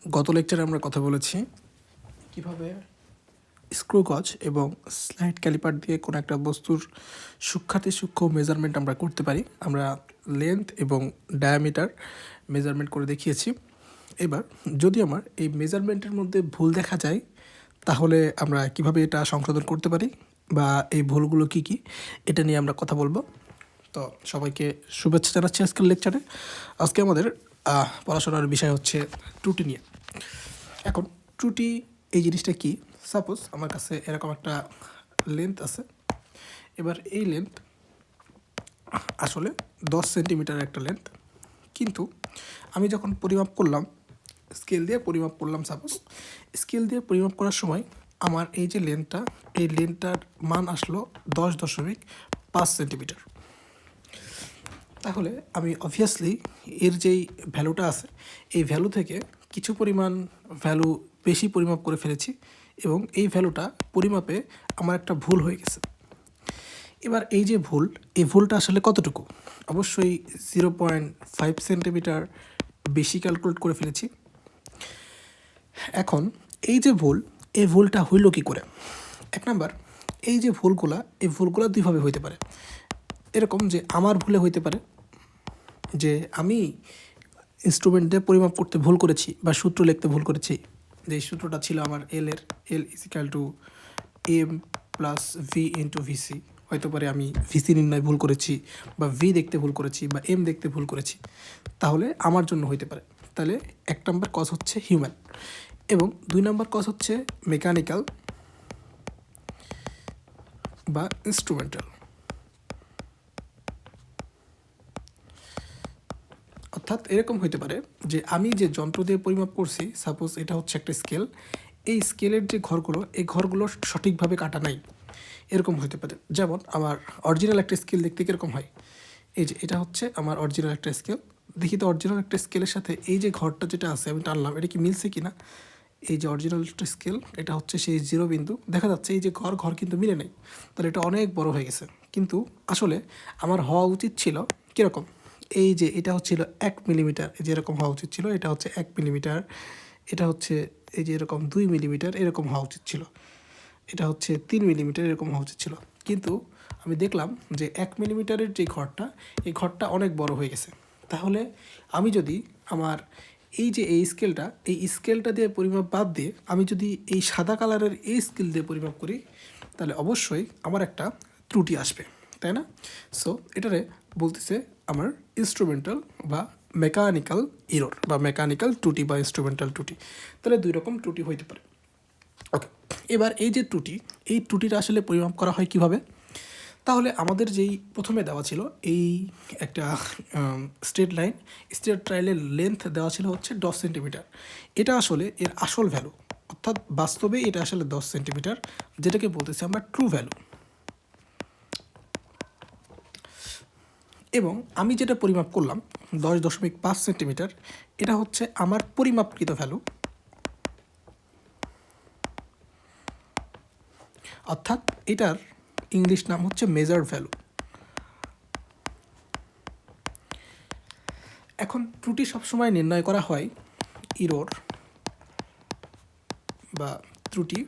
গত লেকচারে আমরা কথা বলেছি কিভাবে স্ক্রু গজ এবং স্লাইড ক্যালিপার দিয়ে কোনো একটা বস্তুর সূক্ষ্মাতি সূক্ষ্ম মেজারমেন্ট আমরা করতে পারি। আমরা লেন্থ এবং ডায়ামিটার মেজারমেন্ট করে দেখিয়েছি। এবার যদি আমার এই মেজারমেন্টের মধ্যে ভুল দেখা যায় তাহলে আমরা কিভাবে এটা সংশোধন করতে পারি বা এই ভুলগুলো কি কি এটা নিয়ে আমরা কথা বলবো। তো সবাইকে শুভেচ্ছা জানাচ্ছি আজকের লেকচারে। আজকে আমাদের পড়াশোনার বিষয় হচ্ছে ত্রুটি নিয়ে। এখন ত্রুটি এই জিনিসটা কি? সাপোজ আমার কাছে এরকম একটা লেন্থ আছে। এবার এই লেন্থ আসলে 10 সেন্টিমিটারের একটা লেন্থ, কিন্তু আমি যখন পরিমাপ করলাম, স্কেল দিয়ে পরিমাপ করলাম, সাপোজ স্কেল দিয়ে পরিমাপ করার সময় আমার এই যে লেন্থটা, এই লেন্থটার মান আসলো 10.5 সেন্টিমিটার। তাহলে আমি অবভিয়াসলি এর যেই ভ্যালুটা আছে এই ভ্যালু থেকে কিছু পরিমাণ ভ্যালু বেশি পরিমাপ করে ফেলেছি এবং এই ভ্যালুটা পরিমাপে আমার একটা ভুল হয়ে গেছে। এবার এই যে ভুল, এই ভুলটা আসলে কতটুকু? অবশ্যই 0.5 সেন্টিমিটার বেশি ক্যালকুলেট করে ফেলেছি। এখন এই যে ভুল, এই ভুলটা হইল কি করে? এক নাম্বার, এই যে ভুলগুলা, এই ভুলগুলা দুইভাবে হইতে পারে। এরকম যে আমার ভুলে হইতে পারে, যে আমি ইনস্ট্রুমেন্ট দিয়ে পরিমাপ করতে ভুল করেছি বা সূত্র লিখতে ভুল করেছি। যে সূত্রটা ছিল আমার এল = m + v × vc, হয়তো পারে আমি ভিসি নির্ণয় ভুল করেছি বা ভি দেখতে ভুল করেছি বা এম দেখতে ভুল করেছি, তাহলে আমার জন্য হইতে পারে। তাহলে 1 নম্বর কজ হচ্ছে হিউম্যান এবং 2 নম্বর কজ হচ্ছে মেকানিক্যাল বা ইনস্ট্রুমেন্টাল। অর্থাৎ এরকম হইতে পারে যে আমি যে যন্ত্র দিয়ে পরিমাপ করছি, সাপোজ এটা হচ্ছে একটা স্কেল, এই স্কেলের যে ঘরগুলো, এই ঘরগুলো সঠিকভাবে কাটা নাই, এরকম হতে পারে। যেমন আমার অরিজিনাল একটা স্কেল দেখতে কীরকম হয়, এই যে এটা হচ্ছে আমার অরিজিনাল একটা স্কেল। দেখি তো অরিজিনাল একটা স্কেলের সাথে এই যে ঘরটা যেটা আছে আমি টানলাম, এটা কি মিলছে কি না। এই যে অরিজিনাল একটা স্কেল, এটা হচ্ছে সেই 0 বিন্দু, দেখা যাচ্ছে এই যে ঘর কিন্তু মিলে নেই, তাহলে এটা অনেক বড় হয়ে গেছে। কিন্তু আসলে আমার হওয়া উচিত ছিল কীরকম, এই যে এটা হচ্ছিল 1 মিলিমিটার, এই যে এরকম হওয়া উচিত ছিল, এটা হচ্ছে 1 মিলিমিটার, এটা হচ্ছে এই যে এরকম 2 মিলিমিটার এরকম হওয়া উচিত ছিল, এটা হচ্ছে 3 মিলিমিটার এরকম হওয়া উচিত ছিল। কিন্তু আমি দেখলাম যে 1 মিলিমিটারের যে ঘরটা, এই ঘরটা অনেক বড় হয়ে গেছে। তাহলে আমি যদি আমার এই যে এই স্কেলটা দিয়ে পরিমাপ বাদ দিয়ে আমি যদি এই সাদা কালারের এই স্কেল দিয়ে পরিমাপ করি, তাহলে অবশ্যই আমার একটা ত্রুটি আসবে, তাই না? সো এটারে বলতেছে আমার ইনস্ট্রুমেন্টাল বা মেকানিক্যাল ইরর বা মেকানিক্যাল ত্রুটি বা ইনস্ট্রুমেন্টাল ত্রুটি। তাহলে 2 রকম ত্রুটি হইতে পারে। ওকে, এবার এই যে ত্রুটি, এই ত্রুটিটা আসলে পরিমাপ করা হয় কিভাবে? তাহলে আমাদের যেই প্রথমে দেওয়া ছিল এই একটা স্ট্রেট লাইনের লেন্থ দেওয়া ছিল হচ্ছে 10 সেন্টিমিটার। এটা আসলে এর আসল ভ্যালু, অর্থাৎ বাস্তবে এটা আসলে 10 সেন্টিমিটার, যেটাকে বলতেছি আমরা ট্রু ভ্যালু। এবং আমি যেটা পরিমাপ করলাম 10.5 সেন্টিমিটার, এটা হচ্ছে আমার পরিমাপকৃত ভ্যালু, অর্থাৎ এটার ইংলিশ নাম হচ্ছে মেজার্ড ভ্যালু। এখন ত্রুটি সবসময় নির্ণয় করা হয় ইরর বা ত্রুটি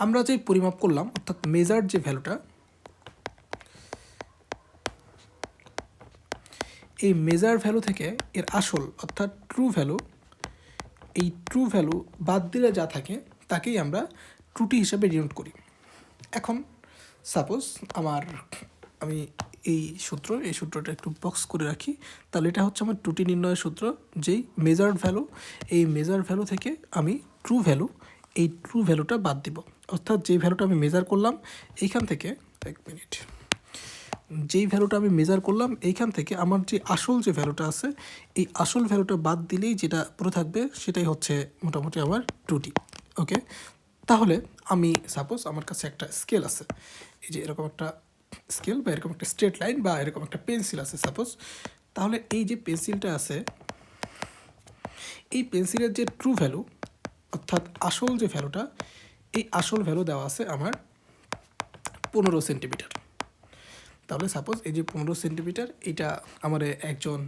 আমরা যে পরিমাপ করলাম, অর্থাৎ মেজার্ড যে ভ্যালুটা, এই মেজার ভ্যালু থেকে এর আসল অর্থাৎ ট্রু ভ্যালু, এই ট্রু ভ্যালু বাদ দিলে যা থাকে তাকেই আমরা ত্রুটি হিসাবে ডিনোট করি। এখন সাপোজ আমি এই সূত্রটা একটু বক্স করে রাখি, তাহলে এটা হচ্ছে আমার ত্রুটি নির্ণয়ের সূত্র। যেই মেজার্ড ভ্যালু, এই মেজার ভ্যালু থেকে আমি ট্রু ভ্যালু, এই ট্রু ভ্যালুটা বাদ দিব, অর্থাৎ যেই ভ্যালুটা আমি মেজার করলাম এইখান থেকে, যেই ভ্যালুটা আমি মেজার করলাম এইখান থেকে আমার যে আসল যে ভ্যালুটা আছে, এই আসল ভ্যালুটা বাদ দিলেই যেটা পুরো থাকবে সেটাই হচ্ছে মোটামুটি আমার ত্রুটি। ওকে, তাহলে আমি সাপোজ আমার কাছে একটা স্কেল আছে, এই যে এরকম একটা স্কেল বা এরকম একটা স্ট্রেট লাইন বা এরকম একটা পেন্সিল আছে সাপোজ। তাহলে এই যে পেন্সিলটা আছে, এই পেন্সিলের যে ট্রু ভ্যালু অর্থাৎ আসল যে ভ্যালুটা, এই আসল ভ্যালু দেওয়া আছে আমার 15 সেন্টিমিটার। তাহলে সাপোজ এই যে 15 সেন্টিমিটার, এটা আমার একজন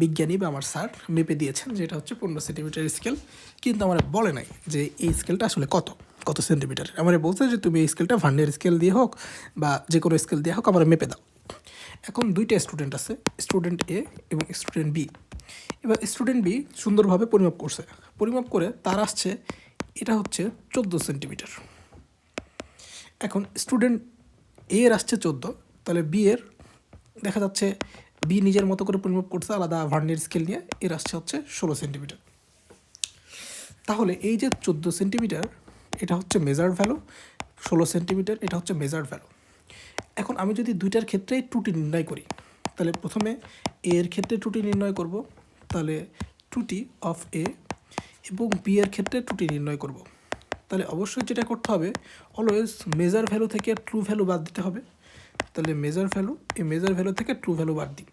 বিজ্ঞানী বা আমার স্যার মেপে দিয়েছেন যে এটা হচ্ছে 15 সেন্টিমিটার স্কেল, কিন্তু আমার বলে নাই যে এই স্কেলটা আসলে কত কত সেন্টিমিটার। আমার বলছে যে তুমি এই স্কেলটা ভার্নিয়ার স্কেল দিয়ে হোক বা যে কোনো স্কেল দিয়ে হোক আমার মেপে দাও। এখন দুইটা স্টুডেন্ট আছে, স্টুডেন্ট এ এবং স্টুডেন্ট বি। এবার স্টুডেন্ট বি সুন্দরভাবে পরিমাপ করছে, পরিমাপ করে তার আসছে এটা হচ্ছে 14 সেন্টিমিটার। এখন স্টুডেন্ট এ এর আসছে 14, তাহলে বি এর দেখা যাচ্ছে বি নিজের মতো করে পরিমাপ করছে আলাদা ভার্নিয়ার স্কেল নিয়ে, এর আসছে হচ্ছে 16 সেন্টিমিটার। তাহলে এই যে 14 সেন্টিমিটার এটা হচ্ছে মেজার্ড ভ্যালু, 16 সেন্টিমিটার এটা হচ্ছে মেজার্ড ভ্যালু। এখন আমি যদি দুইটার ক্ষেত্রেই ত্রুটি নির্ণয় করি, তাহলে প্রথমে এ এর ক্ষেত্রে ত্রুটি নির্ণয় করব, তাহলে ত্রুটি অফ এ, এবং বি এর ক্ষেত্রে ত্রুটি নির্ণয় করব। তাহলে অবশ্যই যেটা করতে হবে অলওয়েজ মেজার ভ্যালু থেকে ট্রু ভ্যালু বাদ দিতে হবে। তাহলে মেজার ভ্যালু, এই মেজার ভ্যালু থেকে ট্রু ভ্যালু বাদ দিই।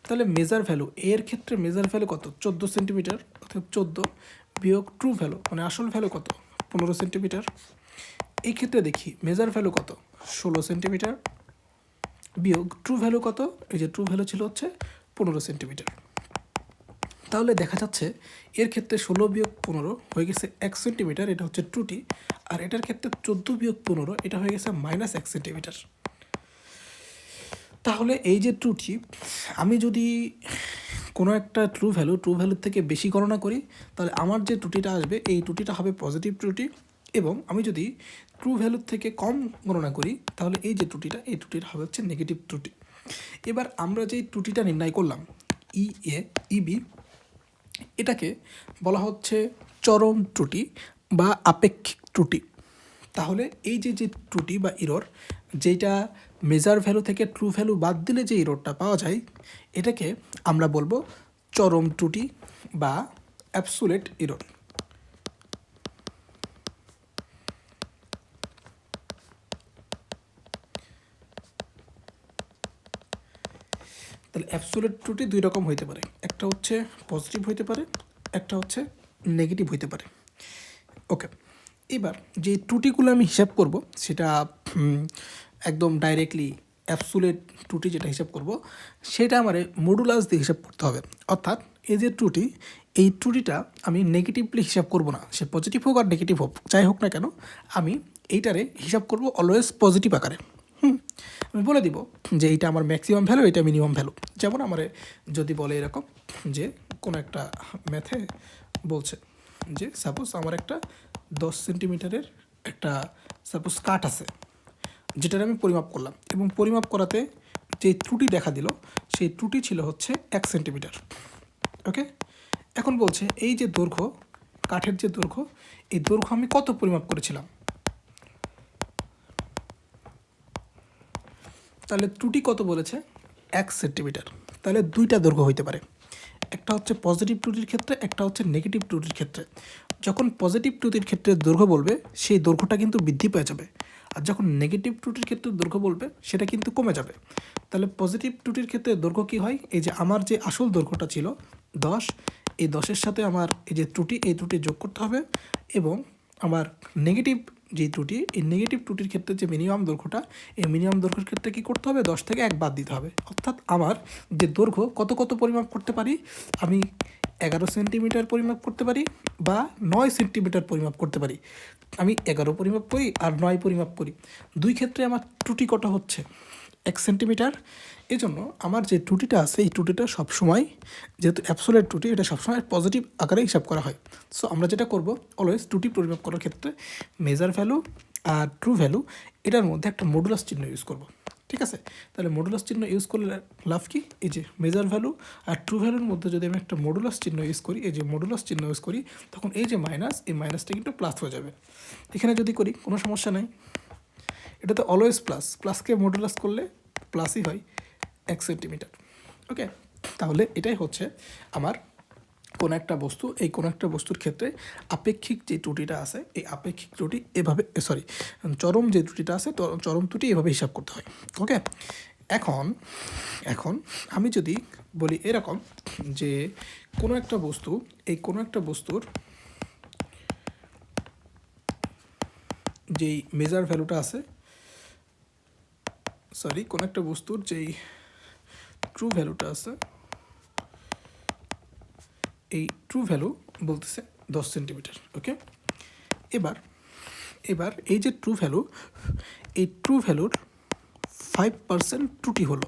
তাহলে মেজার ভ্যালু এর ক্ষেত্রে মেজার ভ্যালু কত 14 সেন্টিমিটার, অর্থাৎ 14 বিয়োগ ট্রু ভ্যালু মানে আসল ভ্যালু কত 15 সেন্টিমিটার। এই ক্ষেত্রে দেখি মেজার ভ্যালু কত 16 সেন্টিমিটার বিয়োগ ট্রু ভ্যালু কত, এই যে ট্রু ভ্যালু ছিল হচ্ছে 15 সেন্টিমিটার। তাহলে দেখা যাচ্ছে এর ক্ষেত্রে 16 বিয়োগ 15 হয়ে গেছে 1 সেন্টিমিটার, এটা হচ্ছে ত্রুটি। আর এটার ক্ষেত্রে 14 বিয়োগ 15 এটা হয়ে গেছে -1 সেন্টিমিটার। তাহলে এই যে ত্রুটি, আমি যদি কোনো একটা ট্রু ভ্যালুর থেকে বেশি গণনা করি, তাহলে আমার যে ত্রুটিটা আসবে এই ত্রুটিটা হবে পজিটিভ ত্রুটি, এবং আমি যদি ট্রু ভ্যালুর থেকে কম গণনা করি তাহলে এই যে ত্রুটিটা, এই ত্রুটিটা হবে হচ্ছে নেগেটিভ ত্রুটি। এবার আমরা যেই ত্রুটিটা নির্ণয় করলাম ই এ ইবি, এটাকে বলা হচ্ছে চরম ত্রুটি বা আপেক্ষিক ত্রুটি। তাহলে এই যে যে ত্রুটি বা ইরর, যেটা মেজার ভ্যালু থেকে ট্রু ভ্যালু বাদ দিলে যে ইররটা পাওয়া যায়, এটাকে আমরা বলবো চরম ত্রুটি বা অ্যাবসোলিউট ইরর। তাহলে অ্যাবসোলিউট ত্রুটি দুই রকম হইতে পারে, একটা হচ্ছে পজিটিভ হইতে পারে, একটা হচ্ছে নেগেটিভ হইতে পারে। ওকে, এবার যে ত্রুটিগুলো আমি হিসাব করব সেটা একদম ডাইরেক্টলি অ্যাবসোলিউট ত্রুটি যেটা হিসাব করব সেটা আমার মডুলাস দিয়ে হিসাব করতে হবে। অর্থাৎ এই যে ত্রুটি, এই ত্রুটিটা আমি নেগেটিভলি হিসাব করব না, সে পজিটিভ হোক আর নেগেটিভ হোক যাই হোক না কেন, আমি এইটারে হিসাব করব অলওয়েজ পজিটিভ আকারে। আমি বলে দিব যে এইটা আমার ম্যাক্সিমাম ভ্যালু, এটা মিনিমাম ভ্যালু। যেমন আমার যদি বলে এরকম যে কোনো একটা ম্যাথে বলছে যে সাপোজ আমার একটা 10 সেন্টিমিটারের একটা সাপোজ কাঠ আছে, যেটার আমি পরিমাপ করলাম, এবং পরিমাপ করাতে যে ত্রুটি দেখা দিল সেই ত্রুটি ছিল হচ্ছে 1 সেন্টিমিটার। ওকে, এখন বলছে এই যে দৈর্ঘ্য, কাঠের যে দৈর্ঘ্য, এই দৈর্ঘ্য আমি কত পরিমাপ করেছিলাম, তাহলে ত্রুটি কত বলেছে 1 সেন্টিমিটার। তাহলে দুইটা দৈর্ঘ্য হইতে পারে, একটা হচ্ছে পজিটিভ ত্রুটির ক্ষেত্রে, একটা হচ্ছে নেগেটিভ ত্রুটির ক্ষেত্রে। যখন পজিটিভ ত্রুটির ক্ষেত্রে দৈর্ঘ্য বলবে সেই দৈর্ঘ্যটা কিন্তু বৃদ্ধি পেয়ে যাবে, আর যখন নেগেটিভ ত্রুটির ক্ষেত্রে দৈর্ঘ্য বলবে সেটা কিন্তু কমে যাবে। তাহলে পজিটিভ ত্রুটির ক্ষেত্রে দৈর্ঘ্য কী হয়, এই যে আমার যে আসল দৈর্ঘ্যটা ছিল 10, এই 10-এর সাথে আমার এই যে ত্রুটি, এই ত্রুটি যোগ করতে হবে, এবং আমার নেগেটিভ যে ত্রুটি, এই নেগেটিভ ত্রুটির ক্ষেত্রে যে মিনিমাম দৈর্ঘ্যটা, এই মিনিমাম দৈর্ঘ্যের ক্ষেত্রে কী করতে হবে 10 থেকে 1 বাদ দিতে হবে। অর্থাৎ আমার যে দৈর্ঘ্য কত কত পরিমাপ করতে পারি, আমি 11 সেন্টিমিটার পরিমাপ করতে পারি বা 9 সেন্টিমিটার পরিমাপ করতে পারি। আমি 11 পরিমাপ করি আর 9 পরিমাপ করি, দুই ক্ষেত্রে আমার ত্রুটি কত হচ্ছে 1 সেন্টিমিটার। এই জন্য আমার যে ত্রুটিটা আছে এই ত্রুটিটা সবসময়, যেহেতু অ্যাবসোলিউট ত্রুটি, এটা সবসময় পজিটিভ আকারে হিসাব করা হয়। সো আমরা যেটা করব অলওয়েজ ত্রুটি পরিমাপ করার ক্ষেত্রে মেজার ভ্যালু আর ট্রু ভ্যালু এটার মধ্যে একটা মডুলাস চিহ্ন ইউজ করব। ঠিক আছে, তাহলে মডুলাস চিহ্ন ইউজ করলে লাভ কি, এই যে মেজার ভ্যালু আর ট্রু ভ্যালুর মধ্যে যদি আমি একটা মডুলাস চিহ্ন ইউজ করি, এই যে মডুলাস চিহ্ন ইউজ করি, তখন এই যে মাইনাস, এই মাইনাসটা কিন্তু প্লাস হয়ে যাবে। এখানে যদি করি কোনো সমস্যা নাই, এটা তো অলওয়েজ প্লাস, প্লাসকে মডুলাস করলে প্লাসই হয় 1 সেন্টিমিটার। ওকে, তাহলে এটাই হচ্ছে আমার কোনো একটা বস্তু, এই কোনো একটা বস্তুর ক্ষেত্রে আপেক্ষিক যে ত্রুটিটা আছে, এই আপেক্ষিক ত্রুটি এভাবে চরম যে ত্রুটিটা আছে, চরম ত্রুটি এভাবে হিসাব করতে হয়। ওকে, এখন এখন আমি যদি বলি এরকম যে কোনো একটা বস্তু, এই কোনো একটা বস্তুর যেই মেজার ভ্যালুটা আছে, কোনো একটা বস্তুর যেই ট্রু ভ্যালুটা আছে, এই ট্রু ভ্যালু বলতেছে 10 সেন্টিমিটার। ওকে, এবার এবার এই যে ট্রু ভ্যালু, এই ট্রু ভ্যালুর 5% ত্রুটি হলো।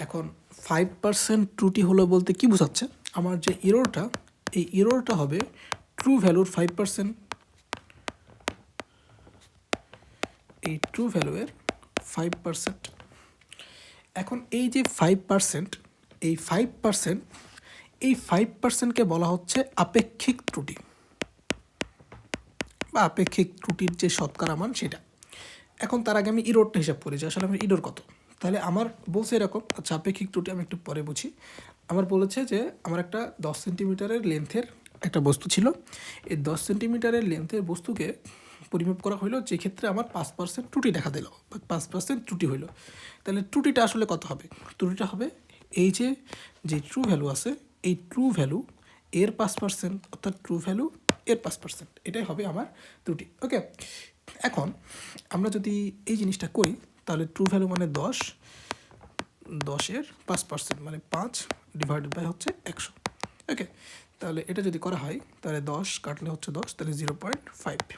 এখন 5% ত্রুটি হলো বলতে কি বোঝাচ্ছে, আমার যে ইরোরটা, এই ইরোরটা হবে ট্রু ভ্যালুর 5%, এই ট্রু ভ্যালুয়ের 5%। এখন এই যে 5%, এই 5%, এই 5%কে বলা হচ্ছে আপেক্ষিক ত্রুটি বা আপেক্ষিক ত্রুটির যে শতকরা মান সেটা। এখন তার আগে আমি ইরোরটা হিসাব করি যে আসলে আমার ইরোর কত। তাহলে আমার বলছে এরকম, আচ্ছা আপেক্ষিক ত্রুটি আমি একটু পরে বুঝি। আমার বলেছে যে আমার একটা 10 সেন্টিমিটারের লেন্থের একটা বস্তু ছিল, এই 10 সেন্টিমিটারের লেন্থের বস্তুকে পরিমাপ করা হলো, যে ক্ষেত্রে আমার 5% ত্রুটি দেখা দিল বা 5% ত্রুটি হইল। তাহলে ত্রুটিটা আসলে কত হবে? ত্রুটিটা হবে এই যে ট্রু ভ্যালু আছে, এই ট্রু ভ্যালু এর 5%, অর্থাৎ ট্রু ভ্যালু এর 5%, এটাই হবে আমার ত্রুটি। ওকে, এখন আমরা যদি এই জিনিসটা করি তাহলে ট্রু ভ্যালু মানে 10, 10-এর 5% মানে 5 ডিভাইডেড বাই হচ্ছে 100। ওকে, তাহলে এটা যদি করা হয় তাহলে 10 কাটলে হচ্ছে 10, তাহলে 0.5,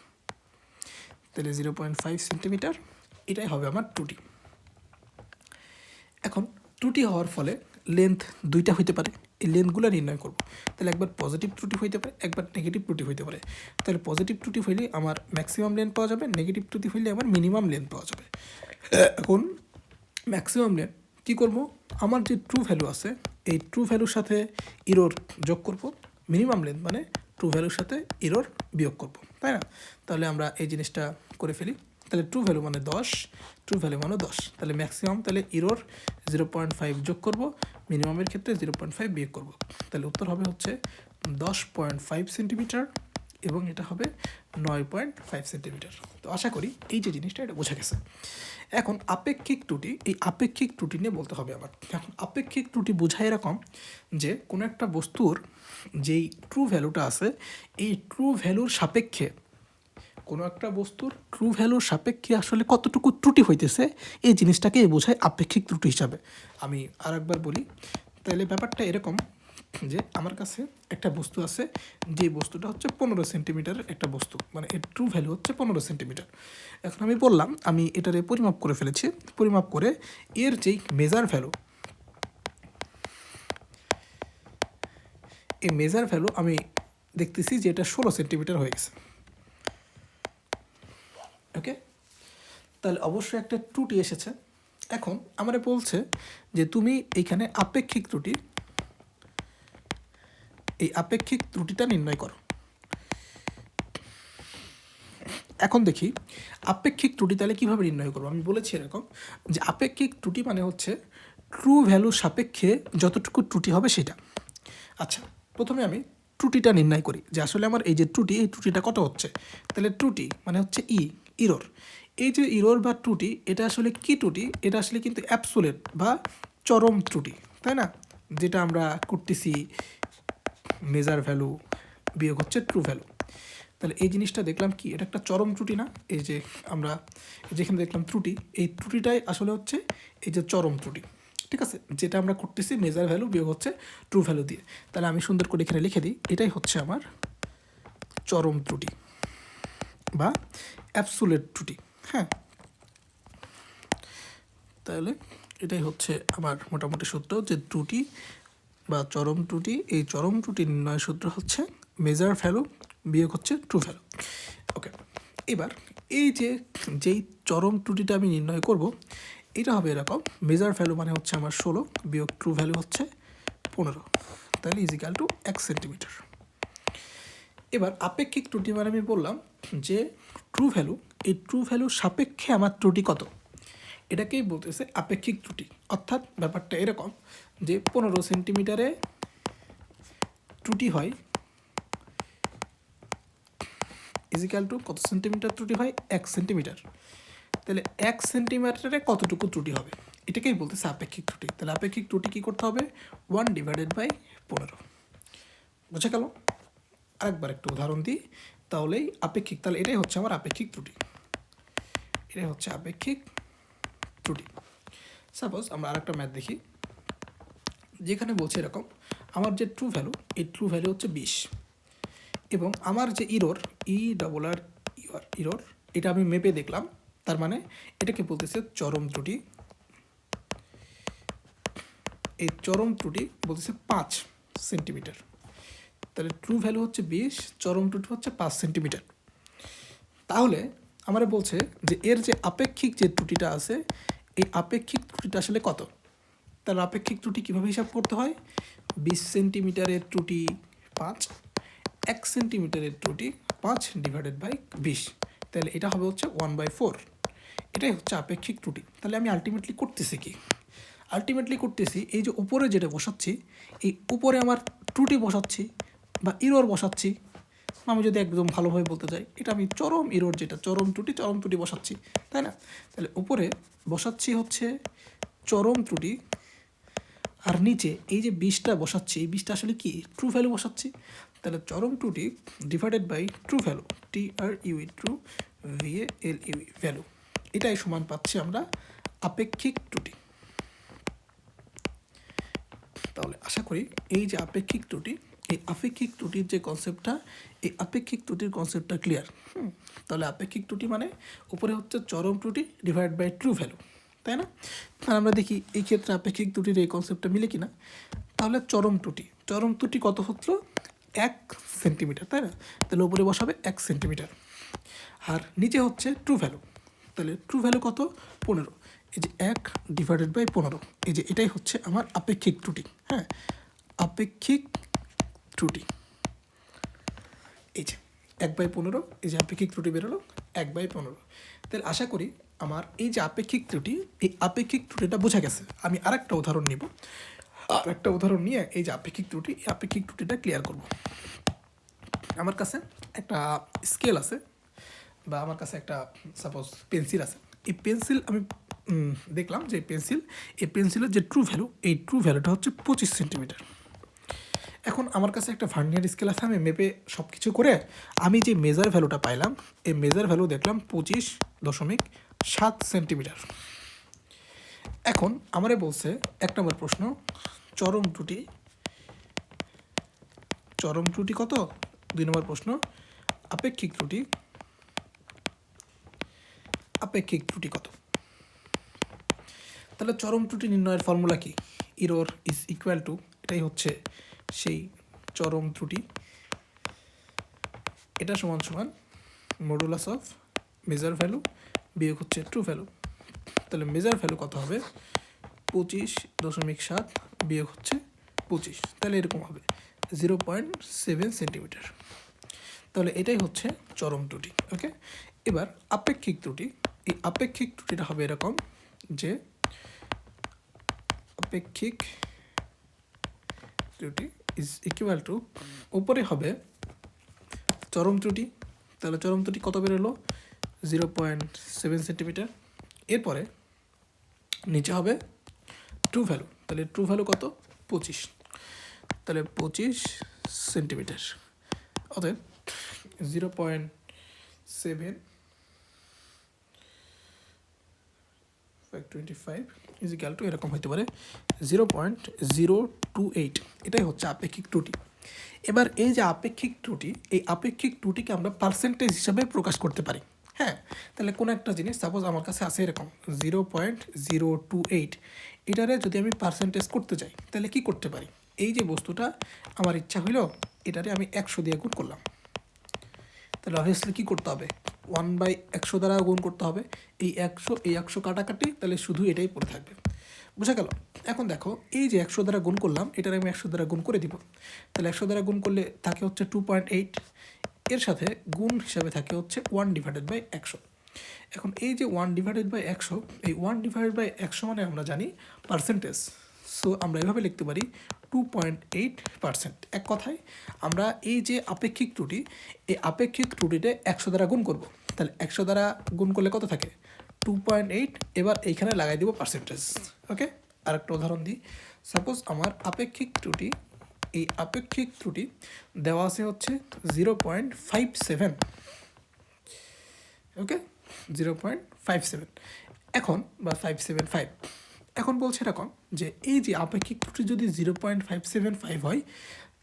তাহলে 0.5 সেন্টিমিটার, এটাই হবে আমার ত্রুটি। এখন ত্রুটি হওয়ার ফলে লেন্থ দুইটা হইতে পারে, এই লেন্থগুলো নির্ণয় করব। তাহলে একবার পজিটিভ ত্রুটি হইতে পারে, একবার নেগেটিভ ত্রুটি হইতে পারে। তাহলে পজিটিভ ত্রুটি হইলে আমার ম্যাক্সিমাম লেন্থ পাওয়া যাবে, নেগেটিভ ত্রুটি হইলে আমার মিনিমাম লেন্থ পাওয়া যাবে। এখন ম্যাক্সিমাম লেন্থ কী করবো, আমার যে ট্রু ভ্যালু আছে এই ট্রু ভ্যালুর সাথে ইরোর যোগ করব, মিনিমাম লেন্থ মানে ট্রু ভ্যালুর সাথে ইরোর বিয়োগ করব, তাই না? তাহলে আমরা এই জিনিসটা করে ফেলি। তাহলে ট্রু ভ্যালু মানে 10, ট্রু ভ্যালু মানে 10, তাহলে ম্যাক্সিমাম, তাহলে ইরোর 0.5 যোগ করব, মিনিমামের ক্ষেত্রে 0.5 বিয়োগ করব। তাহলে উত্তর হবে হচ্ছে 10.5 সেন্টিমিটার এবং এটা হবে 9.5 সেন্টিমিটার। তো আশা করি এই যে জিনিসটা এটা বোঝা গেছে। এখন আপেক্ষিক ত্রুটি, এই আপেক্ষিক ত্রুটি নিয়ে বলতে হবে আমার। এখন আপেক্ষিক ত্রুটি বোঝায় এরকম যে কোনো একটা বস্তুর যেই ট্রু ভ্যালুটা আছে, এই ট্রু ভ্যালুর সাপেক্ষে, কোনো একটা বস্তুর ট্রু ভ্যালুর সাপেক্ষে আসলে কতটুকু ত্রুটি হইতেছে, এই জিনিসটাকে বোঝায় আপেক্ষিক ত্রুটি হিসাবে। আমি আর একবার বলি, তাহলে ব্যাপারটা এরকম যে আমার কাছে একটা বস্তু আছে, যে বস্তুটা হচ্ছে 15 সেন্টিমিটারের একটা বস্তু, মানে এর ট্রু ভ্যালু হচ্ছে 15 সেন্টিমিটার। এখন আমি বললাম আমি এটারে পরিমাপ করে ফেলেছি, পরিমাপ করে এর যেই মেজার ভ্যালু, এই মেজার ভ্যালু আমি দেখতেছি যে এটা 16 সেন্টিমিটার হয়ে গেছে। ওকে, তাহলে অবশ্যই একটা ত্রুটি এসেছে। এখন আমারে বলছে যে তুমি এইখানে আপেক্ষিক ত্রুটি, এই আপেক্ষিক ত্রুটিটা নির্ণয় করো। এখন দেখি আপেক্ষিক ত্রুটি তাহলে কীভাবে নির্ণয় করবো। আমি বলেছি এরকম যে আপেক্ষিক ত্রুটি মানে হচ্ছে ট্রু ভ্যালুর সাপেক্ষে যতটুকু ত্রুটি হবে সেটা। আচ্ছা, প্রথমে আমি ত্রুটিটা নির্ণয় করি যে আসলে আমার এই যে ত্রুটি, এই ত্রুটিটা কত হচ্ছে। তাহলে ত্রুটি মানে হচ্ছে ইরোর। এই যে ইরোর বা ত্রুটি, এটা আসলে কি ত্রুটি, এটা আসলে কিন্তু অ্যাবসোলিউট বা চরম ত্রুটি, তাই না? যেটা আমরা করতেছি মেজার ভ্যালু বিয়োগ হচ্ছে ট্রু ভ্যালু। তাহলে এই জিনিসটা দেখলাম কি, এটা একটা চরম ত্রুটি না? এই যে আমরা যেখানে দেখলাম ত্রুটি, এই ত্রুটিটাই আসলে হচ্ছে এই যে চরম ত্রুটি, ঠিক আছে? যেটা আমরা করতেছি মেজার ভ্যালু বিয়োগ হচ্ছে ট্রু ভ্যালু দিয়ে। তাহলে আমি সুন্দর করে এখানে লিখে দিই, এটাই হচ্ছে আমার চরম ত্রুটি বা অ্যাবসোলিউট ত্রুটি। হ্যাঁ, তাহলে এটাই হচ্ছে আমার মোটামুটি সূত্র যে ত্রুটি বা চরম ত্রুটি, এই চরম ত্রুটি নির্ণয় সূত্র হচ্ছে মেজার ভ্যালু বিয়োগ হচ্ছে ট্রু ভ্যালু। ওকে, এবার এই যেই চরম ত্রুটিটা আমি নির্ণয় করব, এটা হবে এরকম, মেজার ভ্যালু মানে হচ্ছে আমার 16 বিয়োগ ট্রু ভ্যালু হচ্ছে 15, তাহলে ইজিক্যাল টু 1 সেন্টিমিটার। এবার আপেক্ষিক ত্রুটি মানে আমি বললাম যে ট্রু ভ্যালু, এই ট্রু ভ্যালুর সাপেক্ষে আমার ত্রুটি কত, এটাকেই বলতেছে আপেক্ষিক ত্রুটি। অর্থাৎ ব্যাপারটা এরকম যে 15 সেন্টিমিটারে ত্রুটি হয় ইজিক্যাল টু কত সেন্টিমিটার ত্রুটি হয়, 1 সেন্টিমিটার। তাহলে 1 সেন্টিমিটারে কতটুকু ত্রুটি হবে, এটাকেই বলতেছে আপেক্ষিক ত্রুটি। তাহলে আপেক্ষিক ত্রুটি কী করতে হবে, 1 ডিভাইডেড বাই 15। বুঝে গেল? আরেকবার একটু উদাহরণ দিই, তাহলেই আপেক্ষিক, তাহলে এটাই হচ্ছে আমার আপেক্ষিক ত্রুটি, এটাই হচ্ছে আপেক্ষিক ত্রুটি। সাপোজ আমরা আরেকটা ম্যাথ দেখি, যেখানে বলছে এরকম আমার যে ট্রু ভ্যালু, এই ট্রু ভ্যালু হচ্ছে 20 এবং আমার যে ইরর ইরর এটা আমি মেপে দেখলাম, তার মানে এটাকে বলতেছে চরম ত্রুটি। এই চরম ত্রুটি বলতেছে 5 সেন্টিমিটার। তাহলে ট্রু ভ্যালু হচ্ছে 20, চরম ত্রুটি হচ্ছে 5 সেন্টিমিটার। তাহলে আমরা বলছে যে এর যে আপেক্ষিক যে ত্রুটিটা আছে, এই আপেক্ষিক ত্রুটিটা আসলে কত। তাহলে আপেক্ষিক ত্রুটি কীভাবে হিসাব করতে হয়, 20 সেন্টিমিটারের ত্রুটি 5, 1 সেন্টিমিটারের ত্রুটি 5 ডিভাইডেড বাই 20, তাহলে এটা হবে হচ্ছে 1/4। এটাই হচ্ছে আপেক্ষিক ত্রুটি। তাহলে আমি আলটিমেটলি করতেছি কি, আলটিমেটলি করতেছি এই যে উপরে যেটা বসাচ্ছি, এই উপরে আমার ত্রুটি বসাচ্ছি বা ইরর বসাচ্ছি। আমি যদি একদম ভালোভাবে বলতে চাই, এটা আমি চরম ইরর, যেটা চরম ত্রুটি বসাচ্ছি, তাই না। তাহলে উপরে বসাচ্ছি হচ্ছে চরম ত্রুটি, আর নিচে এই যে 20টা বসাচ্ছি, এই 20টা আসলে কি ট্রু ভ্যালু বসাচ্ছি। তাহলে চরম ত্রুটি divided by true value, TRUE true, VALUE value, এটাই সমান পাচ্ছি আমরা আপেক্ষিক ত্রুটি। তাহলে আশা করি এই যে আপেক্ষিক ত্রুটি, এই আপেক্ষিক ত্রুটির যে কনসেপ্টটা, এই আপেক্ষিক ত্রুটির কনসেপ্টটা ক্লিয়ার। তাহলে আপেক্ষিক ত্রুটি মানে উপরে হচ্ছে চরম ত্রুটি ডিভাইড বাই ট্রু ভ্যালু, তাই না। আর আমরা দেখি এই ক্ষেত্রে আপেক্ষিক ত্রুটির এই কনসেপ্টটা মিলে কিনা। তাহলে চরম ত্রুটি কত হতো, 1 সেন্টিমিটার, তাই না। তাহলে উপরে বসাবে 1 সেন্টিমিটার, আর নিচে হচ্ছে ট্রু ভ্যালু। তাহলে ট্রু ভ্যালু কত, 15। এই যে 1 ডিভাইডেড বাই 15, এই যে এটাই হচ্ছে আমার আপেক্ষিক ত্রুটি। হ্যাঁ, আপেক্ষিক ত্রুটি এই যে 1/15, এই যে আপেক্ষিক ত্রুটি বেরোলো 1/15। তাহলে আশা করি আমার এই যে আপেক্ষিক ত্রুটি, এই আপেক্ষিক ত্রুটিটা বোঝা গেছে। আমি আরেকটা উদাহরণ নিব, আরেকটা উদাহরণ নিয়ে এই যে আপেক্ষিক ত্রুটিটা ক্লিয়ার করব। আমার কাছে একটা স্কেল আছে, বা আমার কাছে একটা সাপোজ পেন্সিল আছে। এই পেন্সিল আমি দেখলাম যে এই পেন্সিলের যে ট্রু ভ্যালু, এই ট্রু ভ্যালুটা হচ্ছে 25 সেন্টিমিটার। এখন আমার কাছে একটা ভার্নিয়ার স্কেল আছে, আমি মেপে সব কিছু করে আমি যে মেজার ভ্যালুটা পাইলাম, এই মেজার ভ্যালু দেখলাম 25.7 সেন্টিমিটার। এখন আমারে বলছে 1 নম্বর প্রশ্ন, চরম ত্রুটি কত। 2 নম্বর প্রশ্ন, আপেক্ষিক ত্রুটি কত। তাহলে চরম ত্রুটি নির্ণয়ের ফর্মুলা কি, ইরর ইজ ইকুয়াল টু, এটাই হচ্ছে সেই চরম ত্রুটি, এটা সমান সমান মডুলাস অফ মেজার ভ্যালু বিয়োগ হচ্ছে ট্রু ভ্যালু। তাহলে মেজার ভ্যালু কত হবে, 25.7 বিয়োগ হচ্ছে 25, তাহলে এরকম হবে 0.7 সেন্টিমিটার। তাহলে এটাই হচ্ছে চরম ত্রুটি। ওকে, এবার আপেক্ষিক ত্রুটি, এই আপেক্ষিক ত্রুটিটা হবে এরকম যে আপেক্ষিক ত্রুটি ইজ ইকুয়াল টু, উপরে হবে চরম ত্রুটি, তাহলে চরম ত্রুটি কত বেরোলো, 0.7 সেন্টিমিটার। এরপরে নিচে হবে ট্রু ভ্যালু, তাহলে ট্রু ভ্যালু কত, 25, তাহলে 25 সেন্টিমিটার। অতএব 0.7/25 ইজ ইকুয়াল টু এরকম হতে পারে 0.028। এটাই হচ্ছে আপেক্ষিক ত্রুটি। এবার এই যে আপেক্ষিক ত্রুটি, এই আপেক্ষিক ত্রুটিকে আমরা পার্সেন্টেজ হিসাবে প্রকাশ করতে পারি। হ্যাঁ, তাহলে কোনো একটা জিনিস সাপোজ আমার কাছে আছে এরকম 0.028, এটারে যদি আমি পার্সেন্টেজ করতে চাই তাহলে কি করতে পারি, এই যে বস্তুটা আমার ইচ্ছা হইলো এটারে আমি 100 দিয়ে গুণ করলাম, তাহলে অবভিয়াসলি কী করতে হবে, 1/100 দ্বারা গুণ করতে হবে। এই 100 কাটাকাটি, তাহলে শুধু এটাই পড়ে থাকবে। বোঝা গেল। এখন দেখো এই যে 100 দ্বারা গুণ করলাম, এটার আমি 100 দ্বারা গুণ করে দিব। তাহলে 100 দ্বারা গুণ করলে থাকে হচ্ছে 2.8, এর সাথে গুণ হিসাবে থাকে হচ্ছে 1/100। এখন এই যে 1/100, এই 1/100 মানে আমরা জানি পার্সেন্টেজ। সো আমরা এভাবে লিখতে পারি 2.8%। এক কথায় আমরা এই যে আপেক্ষিক ত্রুটি, এই আপেক্ষিক ত্রুটিতে 100 দ্বারা গুণ করব। তাহলে 100 দ্বারা গুণ করলে কত থাকে, 2.8। এবার এইখানে লাগাই দিব পার্সেন্টেজ। ওকে, আরেকটা উদাহরণ দিই। সাপোজ আমার আপেক্ষিক ত্রুটি, এই আপেক্ষিক ত্রুটি দেওয়া আছে হচ্ছে 0.57। ওকে, 0.57 এখন বা 575। এখন বলছে এরকম যে এই যে আপেক্ষিক ত্রুটি যদি 0.575 হয়,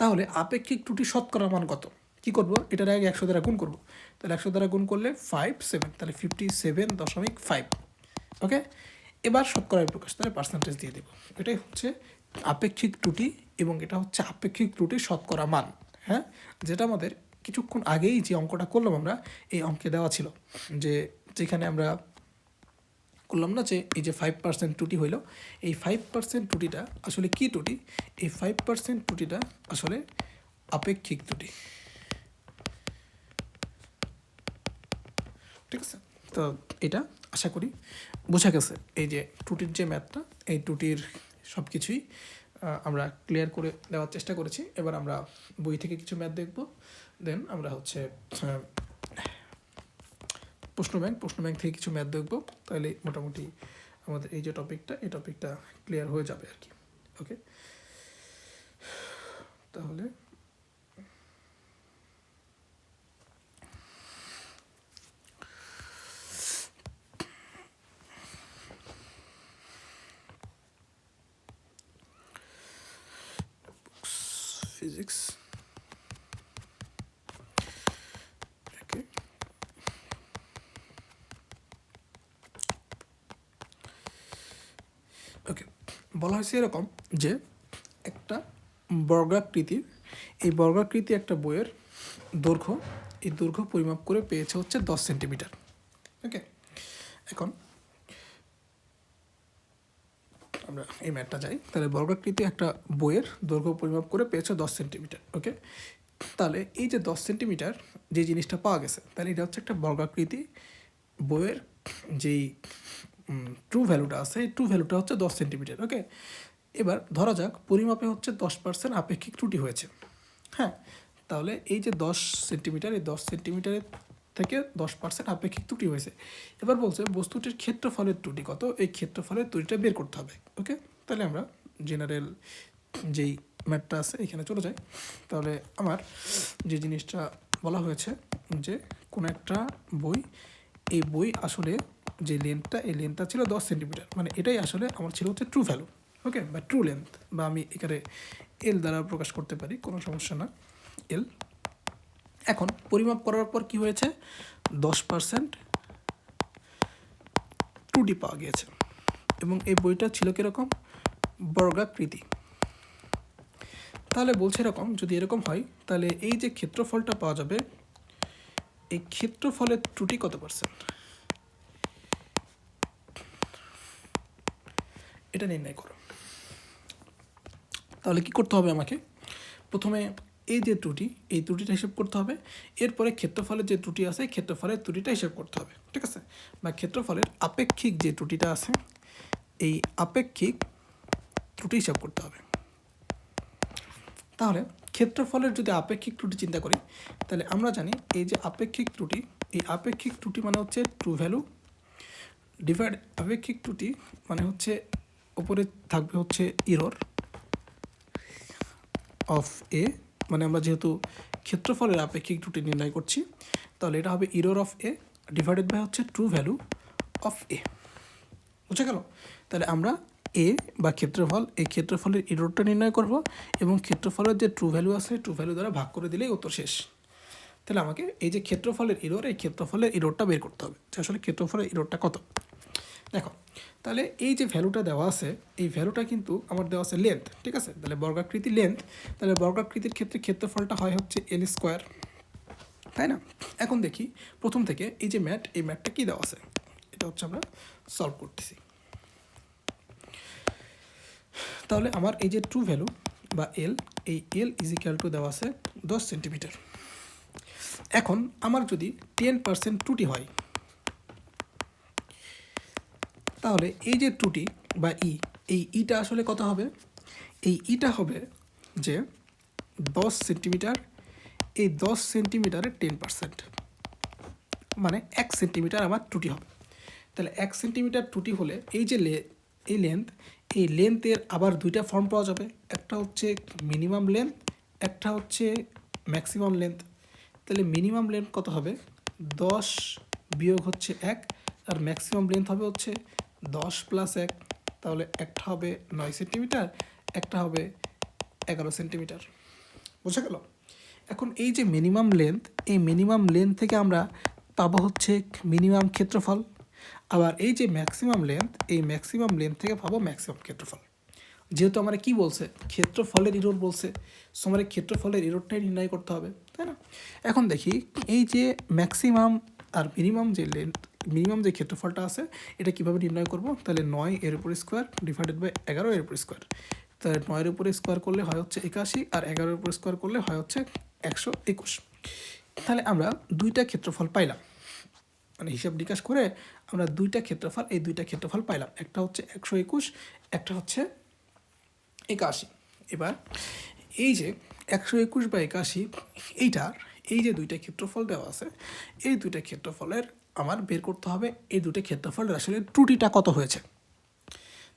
তাহলে আপেক্ষিক ত্রুটি শতকরা মান কত? কী করবো? এটার আগে 100 দ্বারা গুণ করবো। তাহলে 100 দ্বারা গুণ করলে 57, তাহলে 57.5। ওকে, এবার শতকরায় প্রকাশ, তাহলে পার্সেন্টেজ দিয়ে দেবো। এটাই হচ্ছে আপেক্ষিক ত্রুটি এবং এটা হচ্ছে আপেক্ষিক ত্রুটির শতকরা মান। হ্যাঁ, যেটা আমাদের কিছুক্ষণ আগেই যে অঙ্কটা করলাম আমরা, এই অঙ্কে দেওয়া ছিল যে যেখানে আমরা করলাম না যে এই যে 5% ত্রুটি হইল, এই 5% ত্রুটিটা আসলে কী ত্রুটি? এই 5% ত্রুটিটা আসলে আপেক্ষিক ত্রুটি। ঠিক আছে, তো এটা আশা করি বোঝা গেছে। এই যে ত্রুটির যে ম্যাথটা, এই ত্রুটির সব কিছুই আমরা ক্লিয়ার করে দেওয়ার চেষ্টা করেছি। এবার আমরা বই থেকে কিছু ম্যাথ দেখব, দেন আমরা হচ্ছে প্রশ্ন ব্যাংক থেকে কিছু ম্যাথ দেখব। তাহলে মোটামুটি আমাদের এই যে টপিকটা, এই টপিকটা ক্লিয়ার হয়ে যাবে আর কি। ওকে, তাহলে physics. Okay. ওকে, বলা হয়েছে এরকম যে একটা বর্গাকৃতির, এই বর্গাকৃতি একটা বইয়ের দৈর্ঘ্য, এই দৈর্ঘ্য পরিমাপ করে পেয়েছে হচ্ছে 10 সেন্টিমিটার। ওকে, এখন আমরা এই ম্যাথটা যাই। তাহলে বর্গাকৃতি একটা বইয়ের দৈর্ঘ্য পরিমাপ করে পেয়েছে 10 সেন্টিমিটার। ওকে, তাহলে এই যে 10 সেন্টিমিটার যে জিনিসটা পাওয়া গেছে, তাহলে এটা হচ্ছে একটা বর্গাকৃতি বইয়ের যেই ট্রু ভ্যালুটা আছে, এই ট্রু ভ্যালুটা হচ্ছে 10 সেন্টিমিটার। ওকে, এবার ধরা যাক পরিমাপে হচ্ছে 10% আপেক্ষিক ত্রুটি হয়েছে। হ্যাঁ, তাহলে এই যে 10 সেন্টিমিটার, এই 10 সেন্টিমিটারের থেকে 10% আপেক্ষিক ত্রুটি হয়েছে। এবার বলছে বস্তুটির ক্ষেত্রফলের ত্রুটি কত, এই ক্ষেত্রফলের ত্রুটিটা বের করতে হবে। ওকে, তাহলে আমরা জেনারেল যেই ম্যাথটা আছে এখানে চলে যাই। তাহলে আমার যে জিনিসটা বলা হয়েছে যে কোনো একটা বই, এই বই আসলে যে লেন্থটা, এই লেন্থটা ছিল 10 সেন্টিমিটার, মানে এটাই আসলে আমার ছিল হচ্ছে ট্রু ভ্যালু। ওকে, বা ট্রু লেন্থ, বা আমি এখানে এল দ্বারা প্রকাশ করতে পারি, কোনো সমস্যা না, এল। এখন পরিমাপ করার পর কি হয়েছে, 10% ত্রুটি পাওয়া গিয়েছে এবং এই বইটা ছিল কীরকম, বর্গাকৃতি। তাহলে বলছে এরকম, যদি এরকম হয় তাহলে এই যে ক্ষেত্রফলটা পাওয়া যাবে, এই ক্ষেত্রফলের ত্রুটি কত পার্সেন্ট, এটা নির্ণয় করো। তাহলে কি করতে হবে আমাকে, প্রথমে এই যে ত্রুটি, এই ত্রুটিটা হিসেব করতে হবে, এরপরে ক্ষেত্রফলের যে ত্রুটি আছে ক্ষেত্রফলের ত্রুটিটা হিসেব করতে হবে। ঠিক আছে, বা ক্ষেত্রফলের আপেক্ষিক যে ত্রুটিটা আছে, এই আপেক্ষিক ত্রুটি হিসাব করতে হবে। তাহলে ক্ষেত্রফলের যদি আপেক্ষিক ত্রুটি চিন্তা করি, তাহলে আমরা জানি এই যে আপেক্ষিক ত্রুটি, এই আপেক্ষিক ত্রুটি মানে হচ্ছে ট্রু ভ্যালু ডিভাইড আপেক্ষিক ত্রুটি মানে হচ্ছে উপরে থাকবে হচ্ছে ইরর অফ এ, মানে আমরা যেহেতু ক্ষেত্রফলের আপেক্ষিক ত্রুটি নির্ণয় করছি, তাহলে এটা হবে error of A divided by হচ্ছে ট্রু ভ্যালু অফ এ। বুঝে গেল? তাহলে আমরা এ বা ক্ষেত্রফল, এই ক্ষেত্রফলের ইররটা নির্ণয় করব এবং ক্ষেত্রফলের যে ট্রু ভ্যালু আছে ট্রু ভ্যালু দ্বারা ভাগ করে দিলেই উত্তর শেষ। তাহলে আমাকে এই যে ক্ষেত্রফলের ইরর, এই ক্ষেত্রফলের ইররটা বের করতে হবে যে আসলে ক্ষেত্রফলের ইররটা কত। দেখো, তাহলে এই যে ভ্যালুটা দেওয়া আছে, এই ভ্যালুটা কিন্তু আমার দেওয়া আছে লেন্থ। ঠিক আছে, তাহলে বর্গাকৃতি লেন্থ, তাহলে বর্গাকৃতির ক্ষেত্রে ক্ষেত্রফলটা হয় হচ্ছে এল স্কোয়ার, তাই না? এখন দেখি প্রথম থেকে এই যে ম্যাথ, এই ম্যাথটা কী দেওয়া আছে, এটা হচ্ছে আমরা সলভ করতেছি। তাহলে আমার এই যে ট্রু ভ্যালু বা এল, এই এল ইজিক্যাল টু দেওয়া আছে 10 সেন্টিমিটার। এখন আমার যদি 10% ত্রুটি হয়, তাহলে এই যে ত্রুটি বা এই ইটা আসলে কত হবে, এই ইটা হবে যে 10 সেন্টিমিটার, এই 10 সেন্টিমিটারের 10%, মানে 1 সেন্টিমিটার আমার ত্রুটি হবে। তাহলে 1 সেন্টিমিটার ত্রুটি হলে এই যে এই লেন্থ, এই লেন্থের আবার দুইটা ফর্ম পাওয়া যাবে, একটা হচ্ছে মিনিমাম লেন্থ, একটা হচ্ছে ম্যাক্সিমাম লেন্থ। তাহলে মিনিমাম লেন্থ কত হবে, 10 বিয়োগ হচ্ছে 1, আর ম্যাক্সিমাম লেন্থ হবে হচ্ছে 10 প্লাস 1। তাহলে একটা হবে 9 সেন্টিমিটার, একটা হবে 11 সেন্টিমিটার। বোঝা গেল? এখন এই যে মিনিমাম লেন্থ, এই মিনিমাম লেন্থ থেকে আমরা পাবো হচ্ছে মিনিমাম ক্ষেত্রফল, আবার এই যে ম্যাক্সিমাম লেন্থ, এই ম্যাক্সিমাম লেন্থ থেকে পাবো ম্যাক্সিমাম ক্ষেত্রফল। যেহেতু আমরা কি বলছে, ক্ষেত্রফলের ইরোর বলছে, সো আমাদের ক্ষেত্রফলের ইরোরটাই নির্ণয় করতে হবে, তাই না? এখন দেখি এই যে ম্যাক্সিমাম আর মিনিমাম যে লেন্থ, মিনিমাম যে ক্ষেত্রফলটা আছে এটা কীভাবে নির্ণয় করব। তাহলে 9 এর উপর স্কোয়ার ডিভাইডেড বাই 11 এর উপর স্কোয়ার। তাহলে 9 এর উপরে স্কোয়ার করলে হয় হচ্ছে 81, আর 11 এর উপর স্কোয়ার করলে হয় হচ্ছে 121। তাহলে আমরা দুইটা ক্ষেত্রফল পাইলাম, মানে হিসাব নিকাশ করে আমরা দুইটা ক্ষেত্রফল, এই দুইটা ক্ষেত্রফল পাইলাম, একটা হচ্ছে 121, একটা হচ্ছে 81। এবার এই যে 121 বা 81, এইটার এই যে দুইটা ক্ষেত্রফল দেওয়া আছে, এই দুইটা ক্ষেত্রফলের আমার বের করতে হবে এই দুটো ক্ষেত্রফলের আসলে ত্রুটিটা কত হয়েছে।